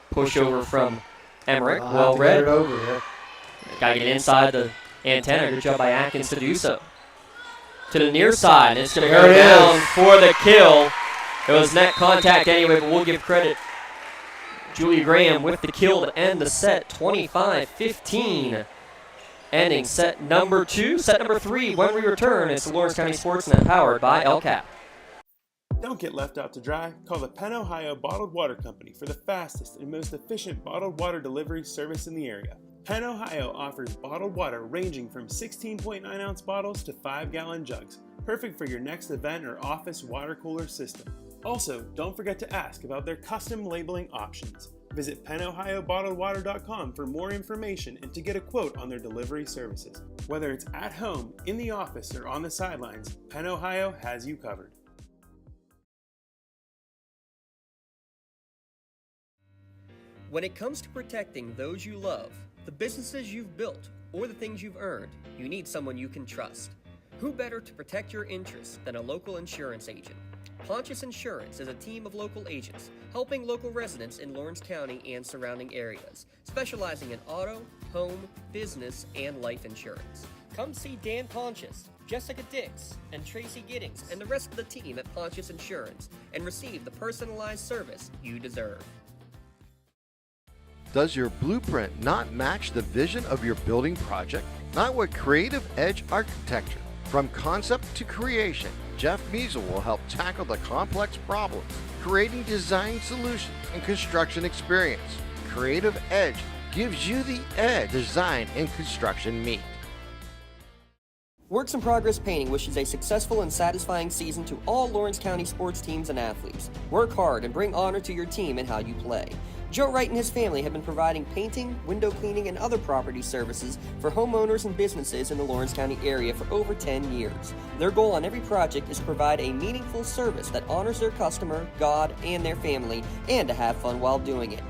Push over from Emmerich. Well read. Got to get inside the antenna. Good job by Atkins to do so. To the near side. And it's going to go down for the kill. It was net contact anyway, but we'll give credit. Julia Graham with the kill to end the set. 25-15. Ending set number 2. Set number 3, when we return, it's the Lawrence County SportsNet powered by LCAP. Don't get left out to dry. Call the Penn Ohio Bottled Water Company for the fastest and most efficient bottled water delivery service in the area. Penn Ohio offers bottled water ranging from 16.9-ounce bottles to 5-gallon jugs, perfect for your next event or office water cooler system. Also, don't forget to ask about their custom labeling options. Visit PennOhioBottledWater.com for more information and to get a quote on their delivery services. Whether it's at home, in the office, or on the sidelines, Penn Ohio has you covered. When it comes to protecting those you love, the businesses you've built, or the things you've earned, you need someone you can trust. Who better to protect your interests than a local insurance agent? Pontius Insurance is a team of local agents helping local residents in Lawrence County and surrounding areas, specializing in auto, home, business, and life insurance. Come see Dan Pontius, Jessica Dix, and Tracy Giddings, and the rest of the team at Pontius Insurance, and receive the personalized service you deserve. Does your blueprint not match the vision of your building project? Not with Creative Edge Architecture. From concept to creation, Jeff Measle will help tackle the complex problems, creating design solutions and construction experience. Creative Edge gives you the edge design and construction meet. Works in Progress Painting wishes a successful and satisfying season to all Lawrence County sports teams and athletes. Work hard and bring honor to your team and how you play. Joe Wright and his family have been providing painting, window cleaning, and other property services for homeowners and businesses in the Lawrence County area for over 10 years. Their goal on every project is to provide a meaningful service that honors their customer, God, and their family, and to have fun while doing it.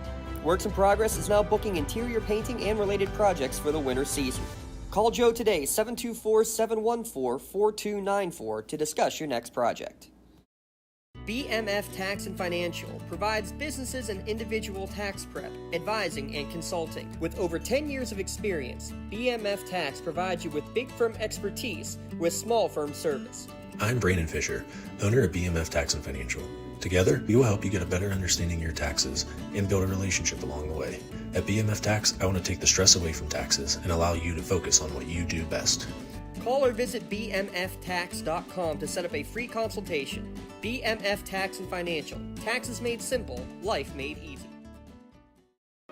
Works in Progress is now booking interior painting and related projects for the winter season. Call Joe today, 724-714-4294, to discuss your next project. BMF Tax and Financial provides businesses and individual tax prep, advising, and consulting. With over 10 years of experience, BMF Tax provides you with big firm expertise with small firm service. I'm Brandon Fisher, owner of BMF Tax and Financial. Together, we will help you get a better understanding of your taxes and build a relationship along the way. At BMF Tax, I want to take the stress away from taxes and allow you to focus on what you do best. Call or visit bmftax.com to set up a free consultation. BMF Tax and Financial. Taxes made simple, life made easy.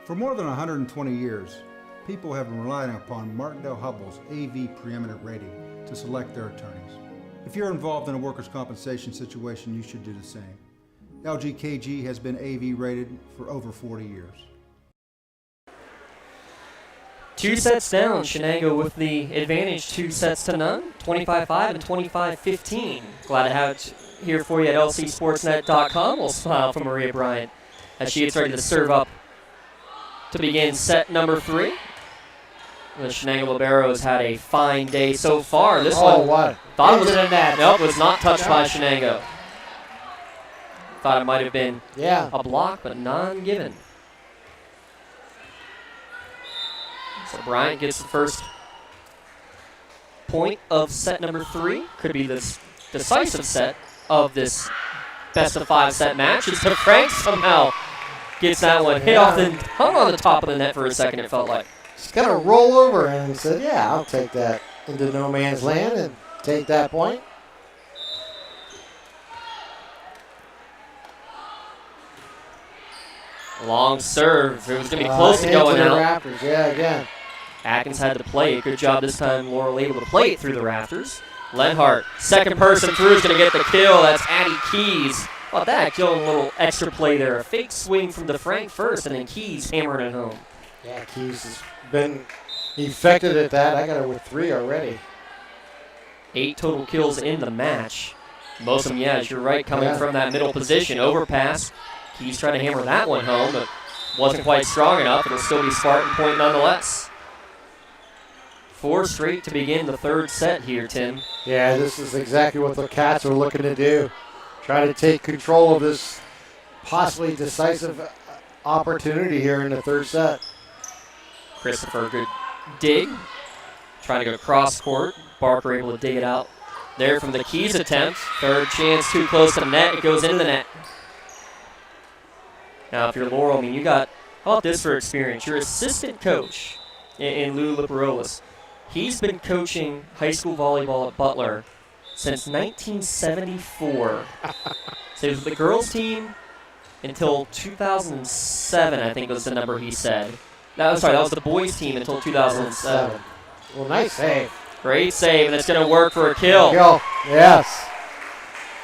For more than 120 years, people have been relying upon Martindale-Hubbell's AV preeminent rating to select their attorneys. If you're involved in a workers' compensation situation, you should do the same. LGKG has been AV rated for over 40 years. 2 sets down, Shenango with the advantage, 2 sets to none, 25-5 and 25-15. Glad to have it here for you at lcsportsnet.com. We'll smile from Maria Bryant as she gets ready to serve up to begin set number 3. The Shenango Liberos had a fine day so far. This one thought it was in a net. Nope, was not touched by Shenango. Thought it might have been a block, but non-given. So Bryant gets the first point of set number 3. Could be the decisive set of this best-of-5 set match. As Frank somehow gets that one hit off and hung on the top of the net for a second, it felt like. Just got to roll over and said, yeah, I'll take that into no man's land and take that point. Long serve. It was going to be close to going out. Rafters. Yeah, again. Atkins had to play it. Good job this time. Laurel able to play it through the rafters. Lenhart, second person through, is going to get the kill. That's Addie Keys. How about that? Killing a little extra play there. A fake swing from DeFrank first, and then Keys hammering it home. Yeah, Keys has been effective at that. I got her with 3 already. 8 total kills in the match. Most of them, as you're right, coming from that middle position. Overpass. Keys trying to hammer that one home, but wasn't quite strong enough. It'll still be Spartan point nonetheless. 4 straight to begin the 3rd set here, Tim. Yeah, this is exactly what the Cats are looking to do. Try to take control of this possibly decisive opportunity here in the 3rd set. Christopher, good dig. Trying to go cross court. Barker able to dig it out there from the Keys attempt. 3rd chance, too close to the net. It goes into the net. Now, if you're Laurel, I mean, you got, how about this for experience? Your assistant coach in Lou Liparolis. He's been coaching high school volleyball at Butler since 1974. So he was with the girls team until 2007, I think was the number he said. That was the boys team until 2007. Well, nice save. Great save, and it's going to work for a kill. Yes.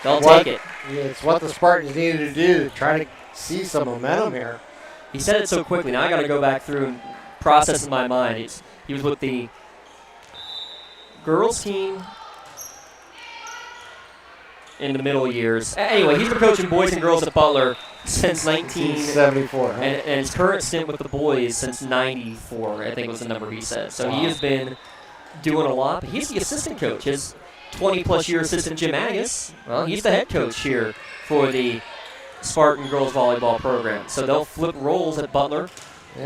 They'll take it. It's what the Spartans needed to do to try to see some momentum here. He said it so quickly. Now I got to go back through and process in my mind. He was with the girls team in the middle years. Anyway, he's been coaching boys and girls at Butler since 1974. Huh? And his current stint with the boys since 94, I think was the number he said. So he has been doing a lot. But he's the assistant coach. His 20-plus year assistant, Jim Agus, well, he's the head coach here for the Spartan girls volleyball program. So they'll flip roles at Butler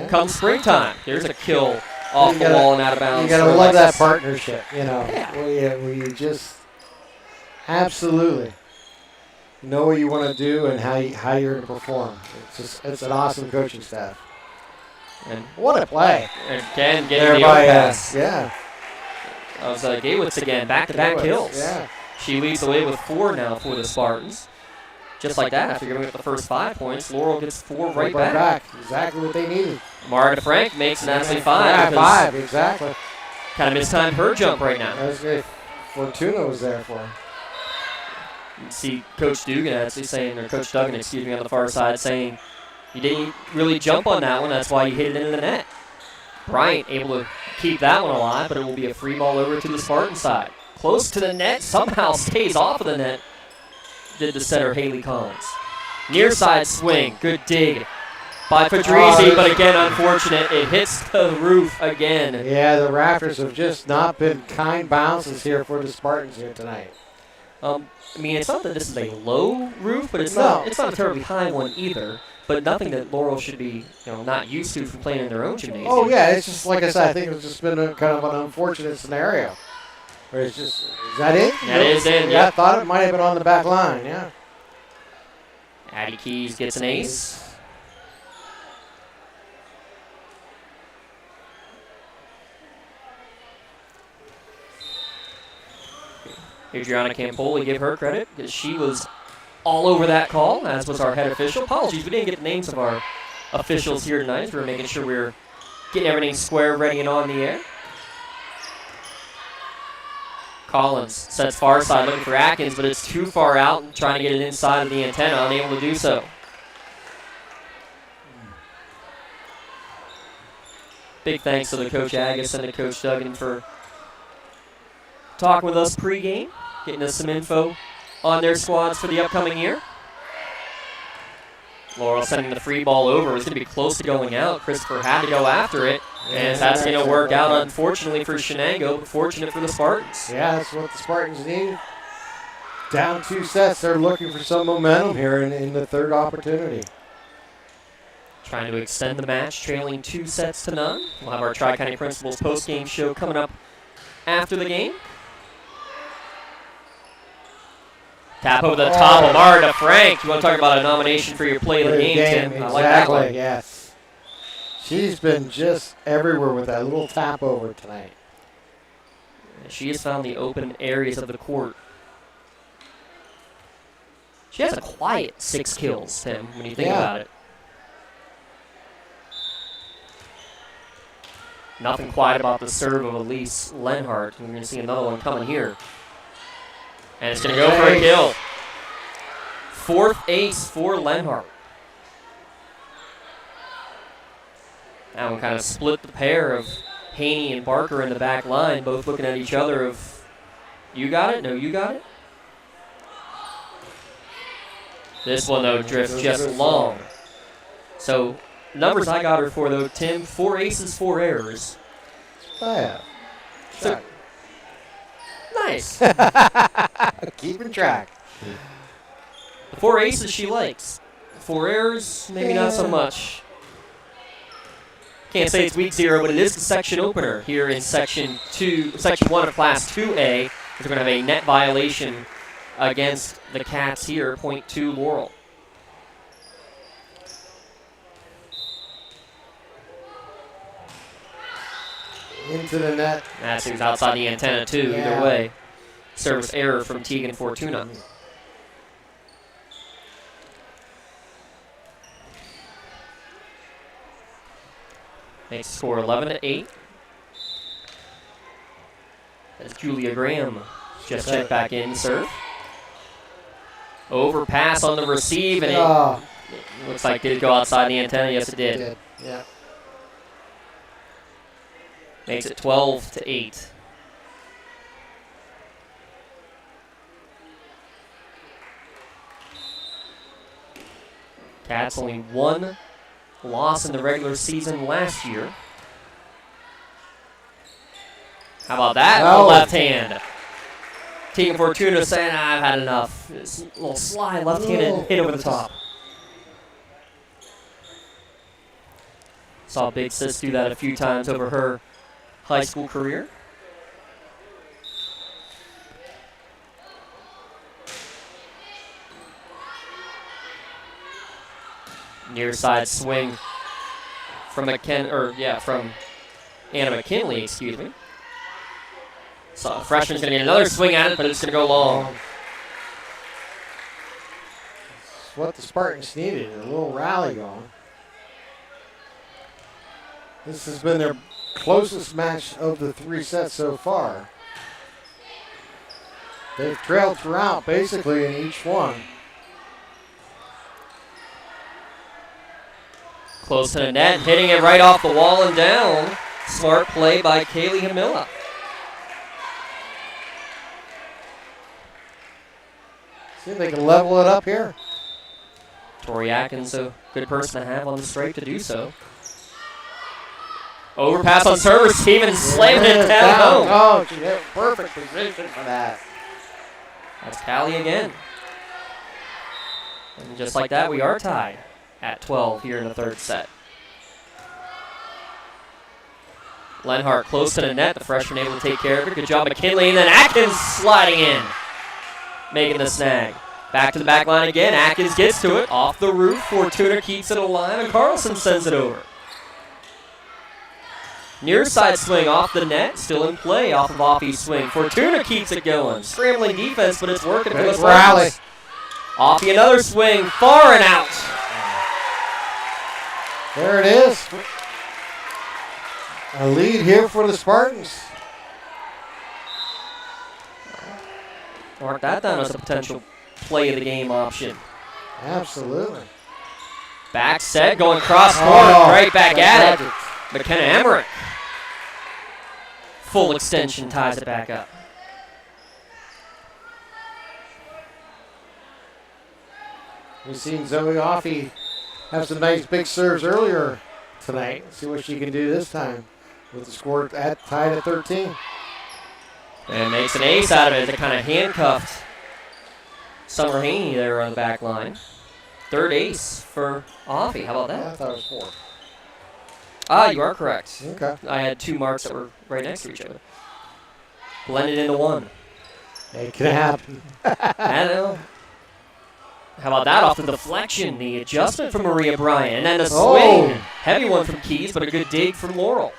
come springtime. There's a kill off the wall and out of bounds. You got to love that partnership, you know, where you just absolutely know what you want to do and how you're going to perform. It's an awesome coaching staff. And what a play! And Ken getting the pass. Yeah. That was Gaywitz again, back-to-back kills. Yeah. She leads the way with 4 now for the Spartans. Just like that, after giving up the first 5 points, Laurel gets 4 right back. Exactly what they needed. Margaret Frank makes an absolute 5. Yeah, 5, exactly. Kind of mistimed her jump right now. That was good. Fortuna was there for her. You see Coach Dugan actually saying, or Coach Duggan, excuse me, on the far side saying, you didn't really jump on that one, that's why you hit it into the net. Bryant able to keep that one alive, but it will be a free ball over to the Spartan side. Close to the net, somehow stays off of the net. Did the setter Haley Collins. Near side swing, good dig by Fedrizzi, but again unfortunate. It hits the roof again. Yeah, the rafters have just not been kind bounces here for the Spartans here tonight. I mean, it's not that this is a low roof, but it's not a terribly high one either. But nothing that Laurel should be, not used to from playing in their own gymnasium. Oh yeah, it's just like I said. I think it's just been kind of an unfortunate scenario. Where it's just, is that it? That is in. Yeah, I thought it might have been on the back line. Yeah. Addie Keys gets an ace. Adriana Campoli, give her credit because she was all over that call, as was our head official. Apologies, we didn't get the names of our officials here tonight. We were making sure we were getting everything square, ready, and on the air. Collins sets far side looking for Atkins, but it's too far out and trying to get it inside of the antenna, unable to do so. Big thanks to the Coach Agus and the Coach Duggan for talking with us pregame, getting us some info on their squads for the upcoming year. Laurel sending the free ball over. It was going to be close to going out. Christopher had to go after it, and that's going to work out, unfortunately, for Shenango, but fortunate for the Spartans. Yeah, that's what the Spartans need. Down 2 sets. They're looking for some momentum here in the third opportunity. Trying to extend the match, trailing 2 sets to none. We'll have our Tri-County Principals post-game show coming up after the game. Tap over the top of Marta Frank. You want to talk about a nomination for your play of the game, Tim? Exactly, I like that one. yes. She's been just everywhere with that little tap over tonight. She has found the open areas of the court. She has a quiet 6 kills, Tim, when you think about it. Nothing quiet about the serve of Elise Lenhart. We're going to see another one coming here. And it's going to go for a kill. 4th ace for Lenhart. That one kind of split the pair of Haney and Barker in the back line, both looking at each other of, you got it? No, you got it? This one, though, drifts just long. So, numbers I got her for, though, Tim, 4 aces, 4 errors. Oh, yeah. So, nice. Keeping track. The 4 aces she likes. 4 errors, maybe not so much. Can't say it's week 0, but it is the section opener here in section 1 of Class 2A. We're going to have a net violation against the Cats here, .2 Laurel. Into the net. That seems outside the antenna, too, either way. Service error from Tegan Fortuna. Makes the score 11-8. As Julia Graham just checked back in serve. Overpass on the receive, and it looks like did it go outside the antenna? Yes, it did. It did. Yeah. Makes it 12-8. Cats only one loss in the regular season last year. How about that? No. Left hand. Team Fortuna saying, I've had enough. This little slide left-handed hit over the top. Saw Big Sis do that a few times over her high school career. Near side swing from from Anna McKinley, excuse me. So the freshman's going to get another swing at it, but it's going to go long. It's what the Spartans needed, a little rally going. This has been their closest match of the 3 sets so far. They've trailed throughout, basically, in each one. Close to the net, hitting it right off the wall and down. Smart play by Kaylee Hamilla. See if they can level it up here. Tori Atkins, a good person to have on the straight to do so. Overpass on server's team and slamming it down home. Oh, she had perfect position for that. That's Callie again. And just like that, we are tied at 12 here in the third set. Lenhart close to the net. The freshman able to take care of it. Good job, McKinley. And then Atkins sliding in, making the snag. Back to the back line again. Atkins gets to it. Off the roof. Fortuna keeps it alive, and Carlson sends it over. Near side swing off the net. Still in play off of Offie's swing. Fortuna keeps it going. Scrambling defense, but it's working for the rally. Offie another swing. Far and out. There it is. A lead here for the Spartans. Mark that down as a potential play of the game option. Absolutely. Back set, going cross court, right back at it. McKenna Emmerich. Full extension ties it back up. We've seen Zoe Offie have some nice big serves earlier tonight. See what she can do this time with the score tied at 13. And makes an ace out of it as it kind of handcuffed Summer Haney there on the back line. Third ace for Offie. How about that? I thought it was 4. Ah, you are correct. Okay. I had 2 marks that were right next to each other. Blended into 1. It can happen. I know. How about that off the deflection? The adjustment from Maria Bryan. And then the swing. Heavy one from Keys, but a good dig from Laurel.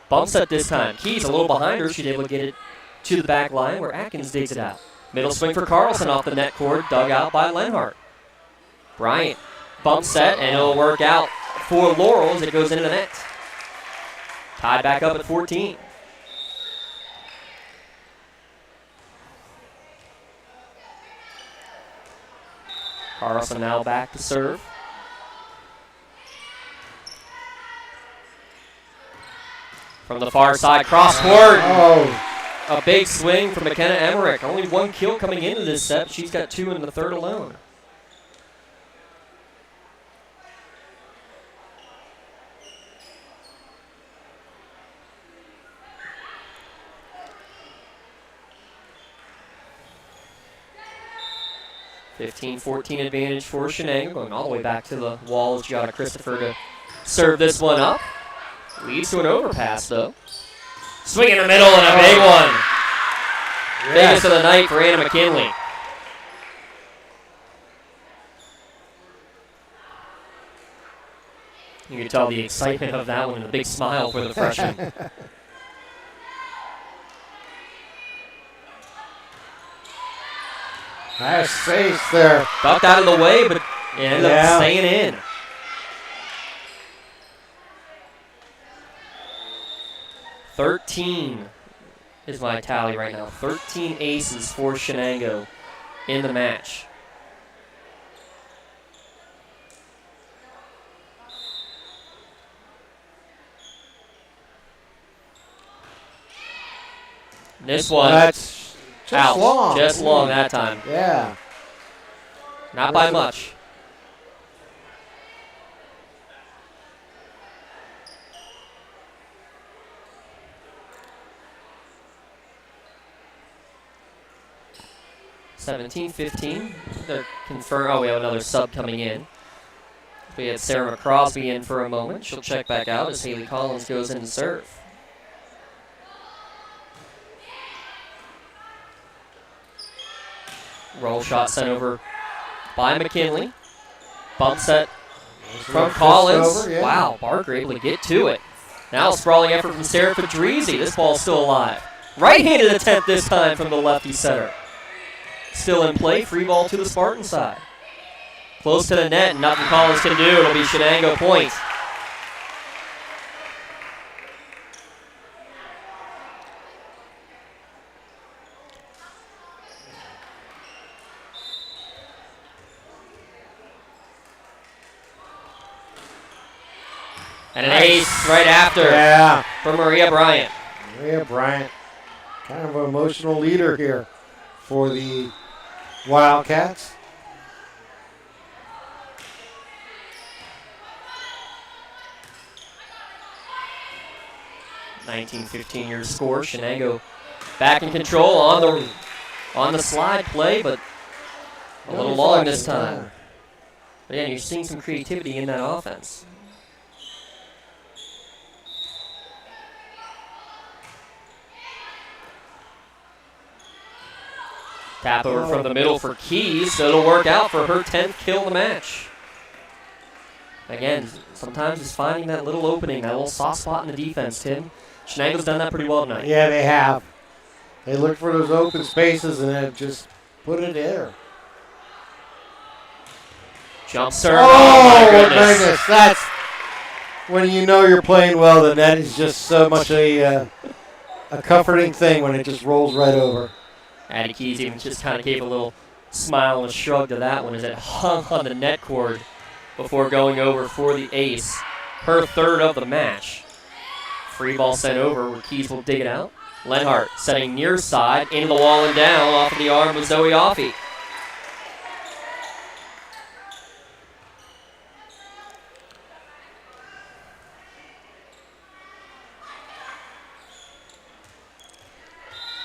Bump set this time. Keys a little behind her. She's able to get it to the back line where Atkins digs it out. Middle swing for Carlson off the net cord, dug out by Lenhart. Bryant, bump set, and it'll work out for Laurel as it goes into the net. Tied back up at 14. Carlson now back to serve. From the far side, cross court. A big swing from McKenna Emmerich. Only 1 kill coming into this set. She's got 2 in the third alone. (15-14) advantage for Shenango. Going all the way back to the wall is Gianna Christopher to serve this one up. Leads to an overpass, though. Swing in the middle and a big one. Yes. Biggest of the night for Anna McKinley. You can tell the excitement of that one and a big smile for the freshman. Nice face there. Ducked out of the way, but it ended up staying in. $13 is my tally right now. 13 aces for Shenango in the match. This one, that's just out. long. Just long that time. Yeah. Not by much. 17-15. They're confirmed. Oh, we have another sub coming in. We had Sarah McCrosby in for a moment. She'll check back out as Haley Collins goes in to serve. Roll shot sent over by McKinley. Bump set from Collins. Over, yeah. Wow, Barker able to get to it. Now a sprawling effort from Sarah Fedrizzi. This ball's still alive. Right-handed attempt this time from the lefty setter. Still in play, free ball to the Spartan side. Close to the net, nothing Collins can do. It'll be Shenango point. And an ace right after for Maria Bryant. Maria Bryant, kind of an emotional leader here for the Wildcats. (19-15) your score. Shenango back in control on the slide play, but a little long this time. But again, you're seeing some creativity in that offense. Tap over from the middle for Keys, so it'll work out for her 10th kill of the match. Again, sometimes it's finding that little opening, that little soft spot in the defense, Tim. Shenango's done that pretty well tonight. Yeah, they have. They look for those open spaces and have just put it there. Jump serve. Oh, my goodness. That's when you know you're playing well, the net is just so much a comforting thing when it just rolls right over. Addie Keys even just kind of gave a little smile and a shrug to that one as it hung on the net cord before going over for the ace. Her third of the match. Free ball sent over where Keys will dig it out. Lenhart setting near side, into the wall and down off of the arm of Zoe Offey.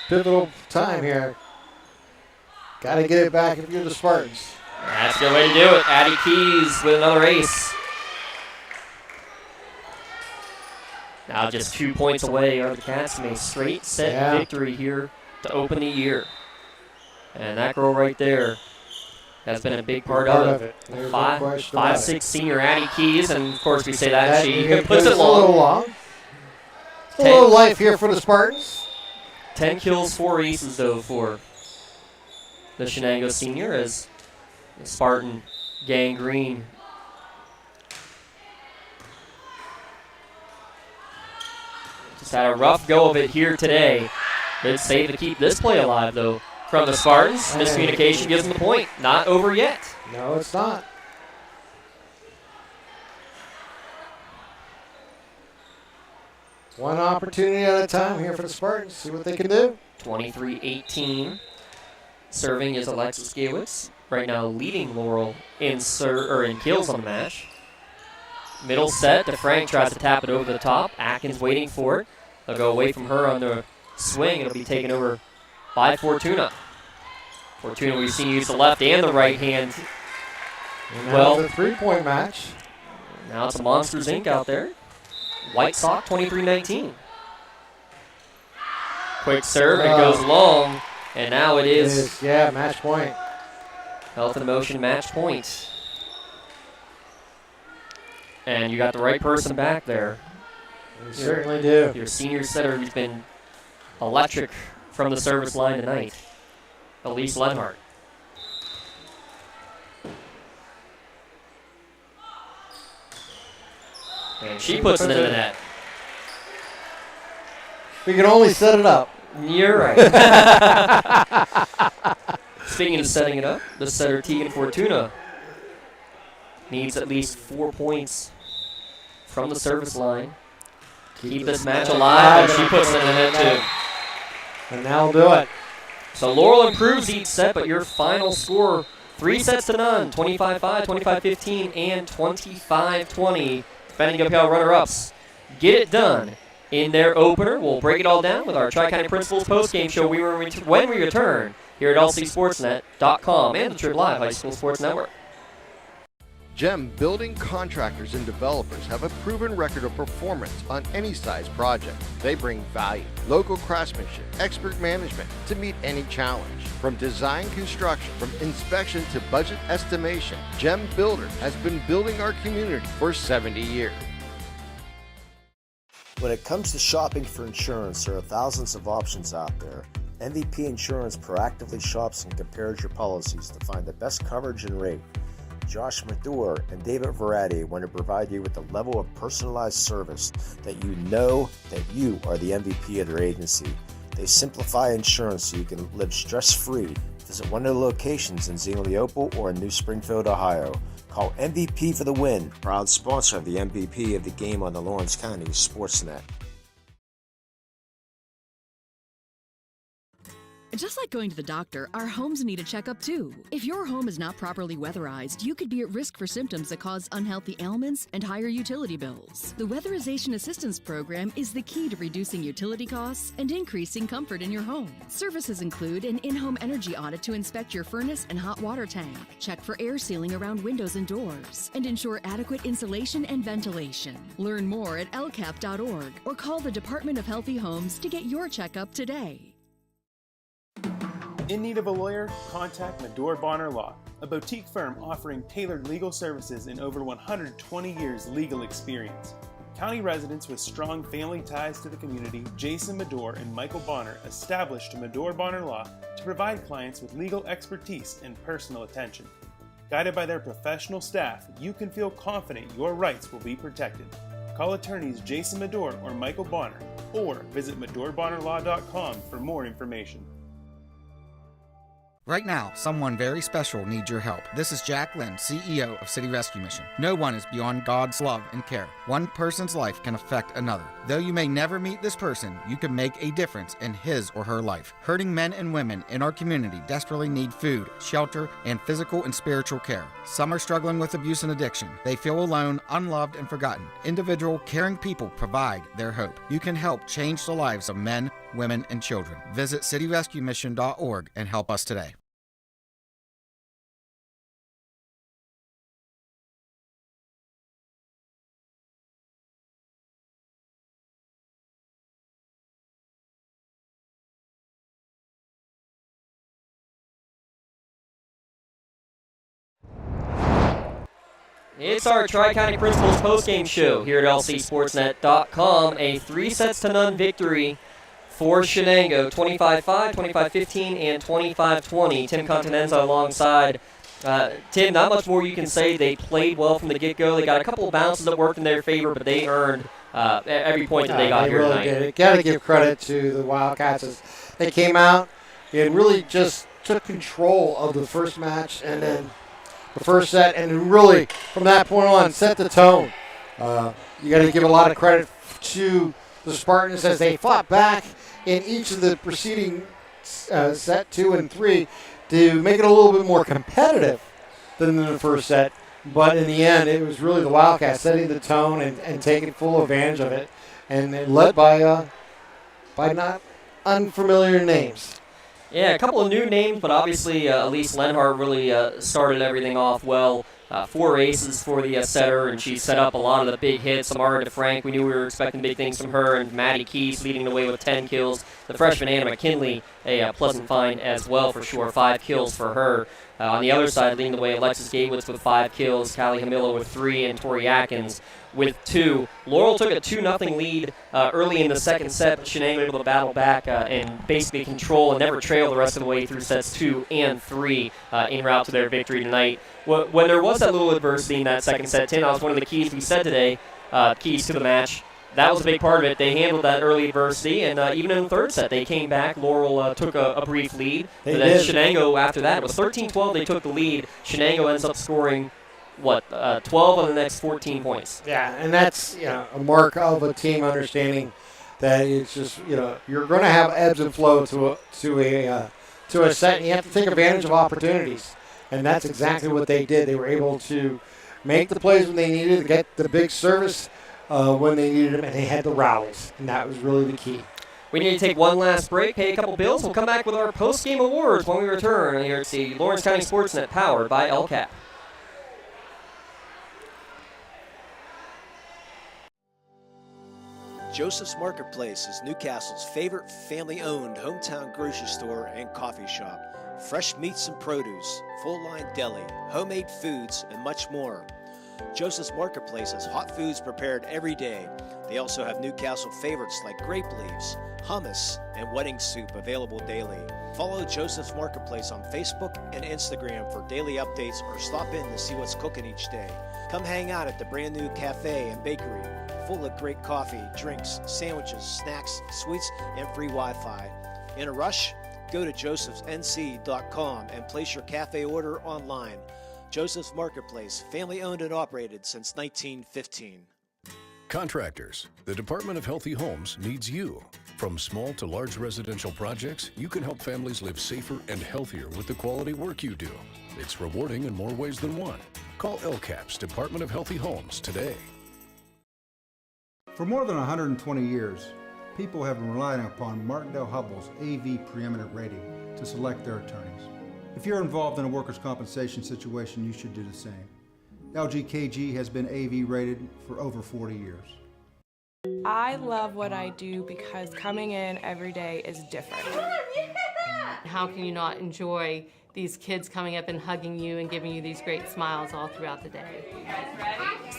Pivotal time here. Got to get it back if you're the Spartans. That's a good way to do it. Addie Keys with another ace. Now just 2 points away are the Cats from a straight set victory here to open the year. And that girl right there has been a big part of it. 5'6" senior Addie Keys, and of course we say that she puts it long. A little long. A little life here for the Spartans. 10 kills, 4 aces, though, for the Shenango senior as the Spartan gangrene. Just had a rough go of it here today. Good save to keep this play alive, though, from the Spartans. Miscommunication gives them the point. Not over yet. No, it's not. One opportunity at a time here for the Spartans. See what they can do. 23-18. Serving is Alexis Gawitz. Right now leading Laurel in kills on the match. Middle set. DeFrank tries to tap it over the top. Atkins waiting for it. They'll go away from her on the swing. It'll be taken over by Fortuna. Fortuna we've seen use the left and the right hand. Well, it's a 3-point match. Now it's a Monsters Inc. out there. White Sock 23-19. Quick serve, it goes long, and now it is. Match point. Health and Emotion match point. And you got the right person back there. You certainly do. Your senior setter who's been electric from the service line tonight, Elise Lenhart. And she puts it in the net. We can only set it up. You're right. Speaking of setting it up, the setter Tegan Fortuna needs at least 4 points from the service line to keep this match alive, and she puts it in the net too. And that'll do it. So Laurel improves each set, but your final score, 3-0, 25-5, 25-15, and 25-20. Defending WPIAL runner-ups get it done in their opener. We'll break it all down with our Tri-County Principals post-game show when we return here at LCSportsNet.com and the Trib Live High School Sports Network. GEM Building Contractors and Developers have a proven record of performance on any size project. They bring value, local craftsmanship, expert management to meet any challenge. From design construction, from inspection to budget estimation, GEM Builder has been building our community for 70 years. When it comes to shopping for insurance, there are thousands of options out there. MVP Insurance proactively shops and compares your policies to find the best coverage and rate. Josh Madure and David Verratti want to provide you with a level of personalized service that you know that you are the MVP of their agency. They simplify insurance so you can live stress-free. Visit one of their locations in Zingleopole or in New Springfield, Ohio. Call MVP for the win. Proud sponsor of the MVP of the game on the Lawrence County SportsNet. Just like going to the doctor, our homes need a checkup too. If your home is not properly weatherized, you could be at risk for symptoms that cause unhealthy ailments and higher utility bills. The Weatherization Assistance Program is the key to reducing utility costs and increasing comfort in your home. Services include an in-home energy audit to inspect your furnace and hot water tank, check for air sealing around windows and doors, and ensure adequate insulation and ventilation. Learn more at lcap.org or call the Department of Healthy Homes to get your checkup today. In need of a lawyer? Contact Madore Bonner Law, a boutique firm offering tailored legal services and over 120 years legal experience. County residents with strong family ties to the community, Jason Madore and Michael Bonner, established Madore Bonner Law to provide clients with legal expertise and personal attention. Guided by their professional staff, you can feel confident your rights will be protected. Call attorneys Jason Madore or Michael Bonner, or visit MadoreBonnerLaw.com for more information. Right now, someone very special needs your help. This is Jack Lynn, CEO of City Rescue Mission. No one is beyond God's love and care. One person's life can affect another. Though you may never meet this person, you can make a difference in his or her life. Hurting men and women in our community desperately need food, shelter, and physical and spiritual care. Some are struggling with abuse and addiction. They feel alone, unloved, and forgotten. Individual, caring people provide their hope. You can help change the lives of men, women, and children. Visit cityrescuemission.org and help us today. It's our Tri-County Principals postgame show here at LCSportsNet.com. A 3-0 victory for Shenango, 25-5, 25-15, and 25-20. Tim Continenza alongside. Tim, not much more you can say. They played well from the get-go. They got a couple of bounces that worked in their favor, but they earned every point that they got here tonight. Did. Got to give credit to the Wildcats as they came out and really just took control of the first match and then the first set, and really from that point on set the tone. You got to give a lot of credit to the Spartans as they fought back in each of the preceding set 2 and 3 to make it a little bit more competitive than the first set. But in the end, it was really the Wildcats setting the tone and taking full advantage of it, and led by not unfamiliar names. Yeah, a couple of new names, but obviously Elise Lenhart really started everything off well. 4 aces for the setter, and she set up a lot of the big hits. Amara DeFrank, we knew we were expecting big things from her, and Maddie Keys leading the way with 10 kills. The freshman Anna McKinley, a pleasant find as well for sure, 5 kills for her. On the other side, leading the way, Alexis Gabewitz with 5 kills, Callie Hamillo with 3, and Tori Atkins with 2. Laurel took a 2-0 lead early in the second set, but Shenango able to battle back and basically control and never trail the rest of the way through sets 2 and 3 en route to their victory tonight. When there was that little adversity in that second set, Tim, that was one of the keys we said today, keys to the match. That was a big part of it. They handled that early adversity, and even in the third set, they came back. Laurel took a brief lead. But then Shenango, after that, it was 13-12. They took the lead. Shenango ends up scoring, 12 on the next 14 points. Yeah, and that's a mark of a team understanding that it's just you're going to have ebbs and flow to a set, and you have to take advantage of opportunities, and that's exactly what they did. They were able to make the plays when they needed to get the big service when they needed them, and they had the rallies, and that was really the key. We need to take one last break, pay a couple bills. We'll come back with our post-game awards when we return here at the Lawrence County SportsNet, powered by LCAP. Joseph's Marketplace is Newcastle's favorite family-owned hometown grocery store and coffee shop. Fresh meats and produce, full-line deli, homemade foods, and much more. Joseph's Marketplace has hot foods prepared every day. They also have Newcastle favorites like grape leaves, hummus, and wedding soup available daily. Follow Joseph's Marketplace on Facebook and Instagram for daily updates or stop in to see what's cooking each day. Come hang out at the brand new cafe and bakery, full of great coffee, drinks, sandwiches, snacks, sweets, and free Wi-Fi. In a rush? Go to josephsnc.com and place your cafe order online. Joseph's Marketplace, family owned and operated since 1915. Contractors, the Department of Healthy Homes needs you. From small to large residential projects, you can help families live safer and healthier with the quality work you do. It's rewarding in more ways than one. Call LCAP's Department of Healthy Homes today. For more than 120 years, people have been relying upon Martindale-Hubbell's AV preeminent rating to select their attorneys. If you're involved in a workers' compensation situation, you should do the same. LGKG has been AV rated for over 40 years. I love what I do because coming in every day is different. How can you not enjoy these kids coming up and hugging you and giving you these great smiles all throughout the day?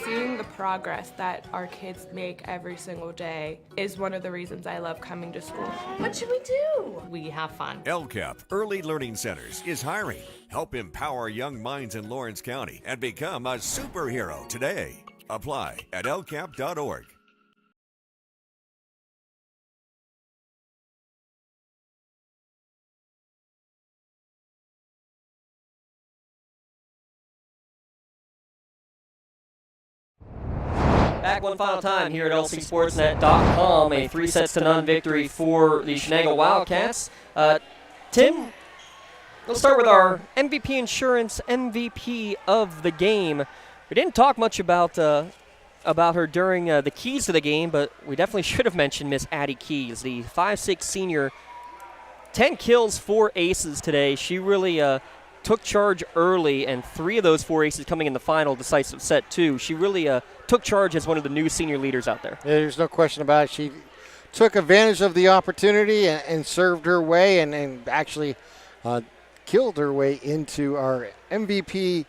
Seeing the progress that our kids make every single day is one of the reasons I love coming to school. What should we do? We have fun. LCAP Early Learning Centers is hiring. Help empower young minds in Lawrence County and become a superhero today. Apply at lcap.org. Back one final time here at lcsportsnet.com, a 3-0 victory for the Shenango Wildcats. Tim, let's start with our MVP Insurance MVP of the game. We didn't talk much about her during the keys to the game, but we definitely should have mentioned Miss Addie Keys, the 5'6" senior. 10 kills, 4 aces today. She really took charge early, and 3 of those 4 aces coming in the final decisive set, too. She really took charge as one of the new senior leaders out there. Yeah, there's no question about it. She took advantage of the opportunity and served her way and actually killed her way into our MVP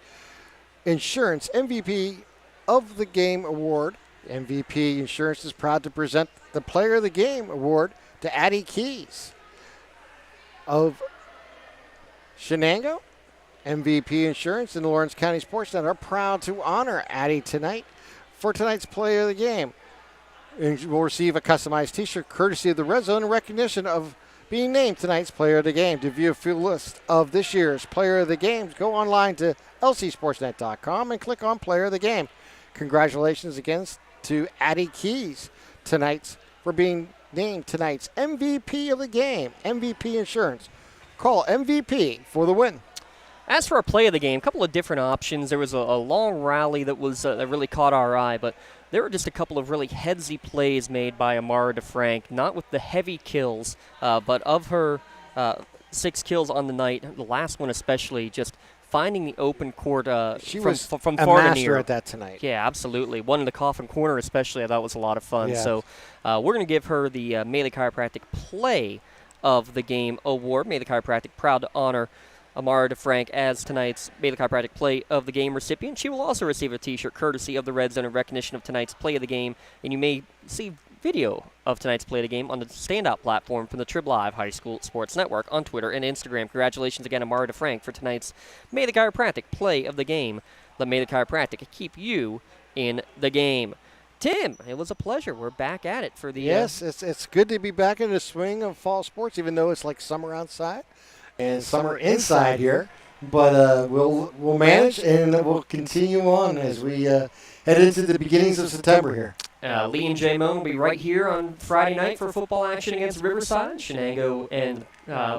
Insurance MVP of the Game Award. MVP Insurance is proud to present the Player of the Game Award to Addie Keys of Shenango. MVP Insurance and the Lawrence County SportsNet are proud to honor Addie tonight for tonight's Player of the Game. And we'll receive a customized T-shirt courtesy of the Red Zone in recognition of being named tonight's Player of the Game. To view a full list of this year's Player of the Games, go online to lcsportsnet.com and click on Player of the Game. Congratulations again to Addie Keys for being named tonight's MVP of the game. MVP Insurance. Call MVP for the win. As for our play of the game, a couple of different options. There was a long rally that was that really caught our eye, but there were just a couple of really headsy plays made by Amara DeFrank, not with the heavy kills, but of her 6 kills on the night, the last one especially, just finding the open court she from was far a to near. master at that tonight. Yeah, absolutely. One in the coffin corner especially, I thought was a lot of fun. Yeah. So we're going to give her the Maley Chiropractic Play of the Game Award. Maley Chiropractic proud to honor Amara DeFrank as tonight's Maley Chiropractic Play of the Game recipient. She will also receive a T-shirt courtesy of the Red Zone in recognition of tonight's Play of the Game, and you may see video of tonight's Play of the Game on the standout platform from the Trib Live High School Sports Network on Twitter and Instagram. Congratulations again, Amara DeFrank, for tonight's Maley Chiropractic Play of the Game. Let Maley Chiropractic keep you in the game. Tim, it was a pleasure. We're back at it for the... Yes, it's good to be back in the swing of fall sports, even though it's like summer outside and summer inside here. But we'll manage, and we'll continue on as we head into the beginnings of September here. Lee and J. Moan will be right here on Friday night for football action against Riverside. Shenango and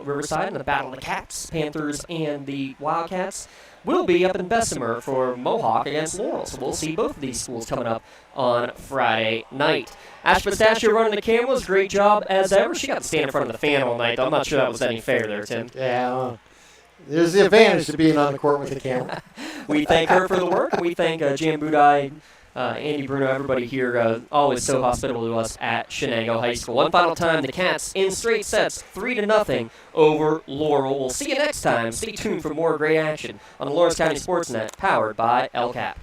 Riverside in the Battle of the Cats. Panthers and the Wildcats will be up in Bessemer for Mohawk against Laurel. So we'll see both of these schools coming up on Friday night. Ash Pistachio running the cameras. Great job as ever. She got to stand in front of the fan all night, though. I'm not sure that was any fair there, Tim. Yeah. There's the advantage to being on the court with the camera. We thank her for the work. We thank Jan Budai, Andy Bruno, everybody here, always so hospitable to us at Shenango High School. One final time, the Cats in straight sets, 3-0 over Laurel. We'll see you next time. Stay tuned for more great action on the Lawrence County SportsNet, powered by LCAP.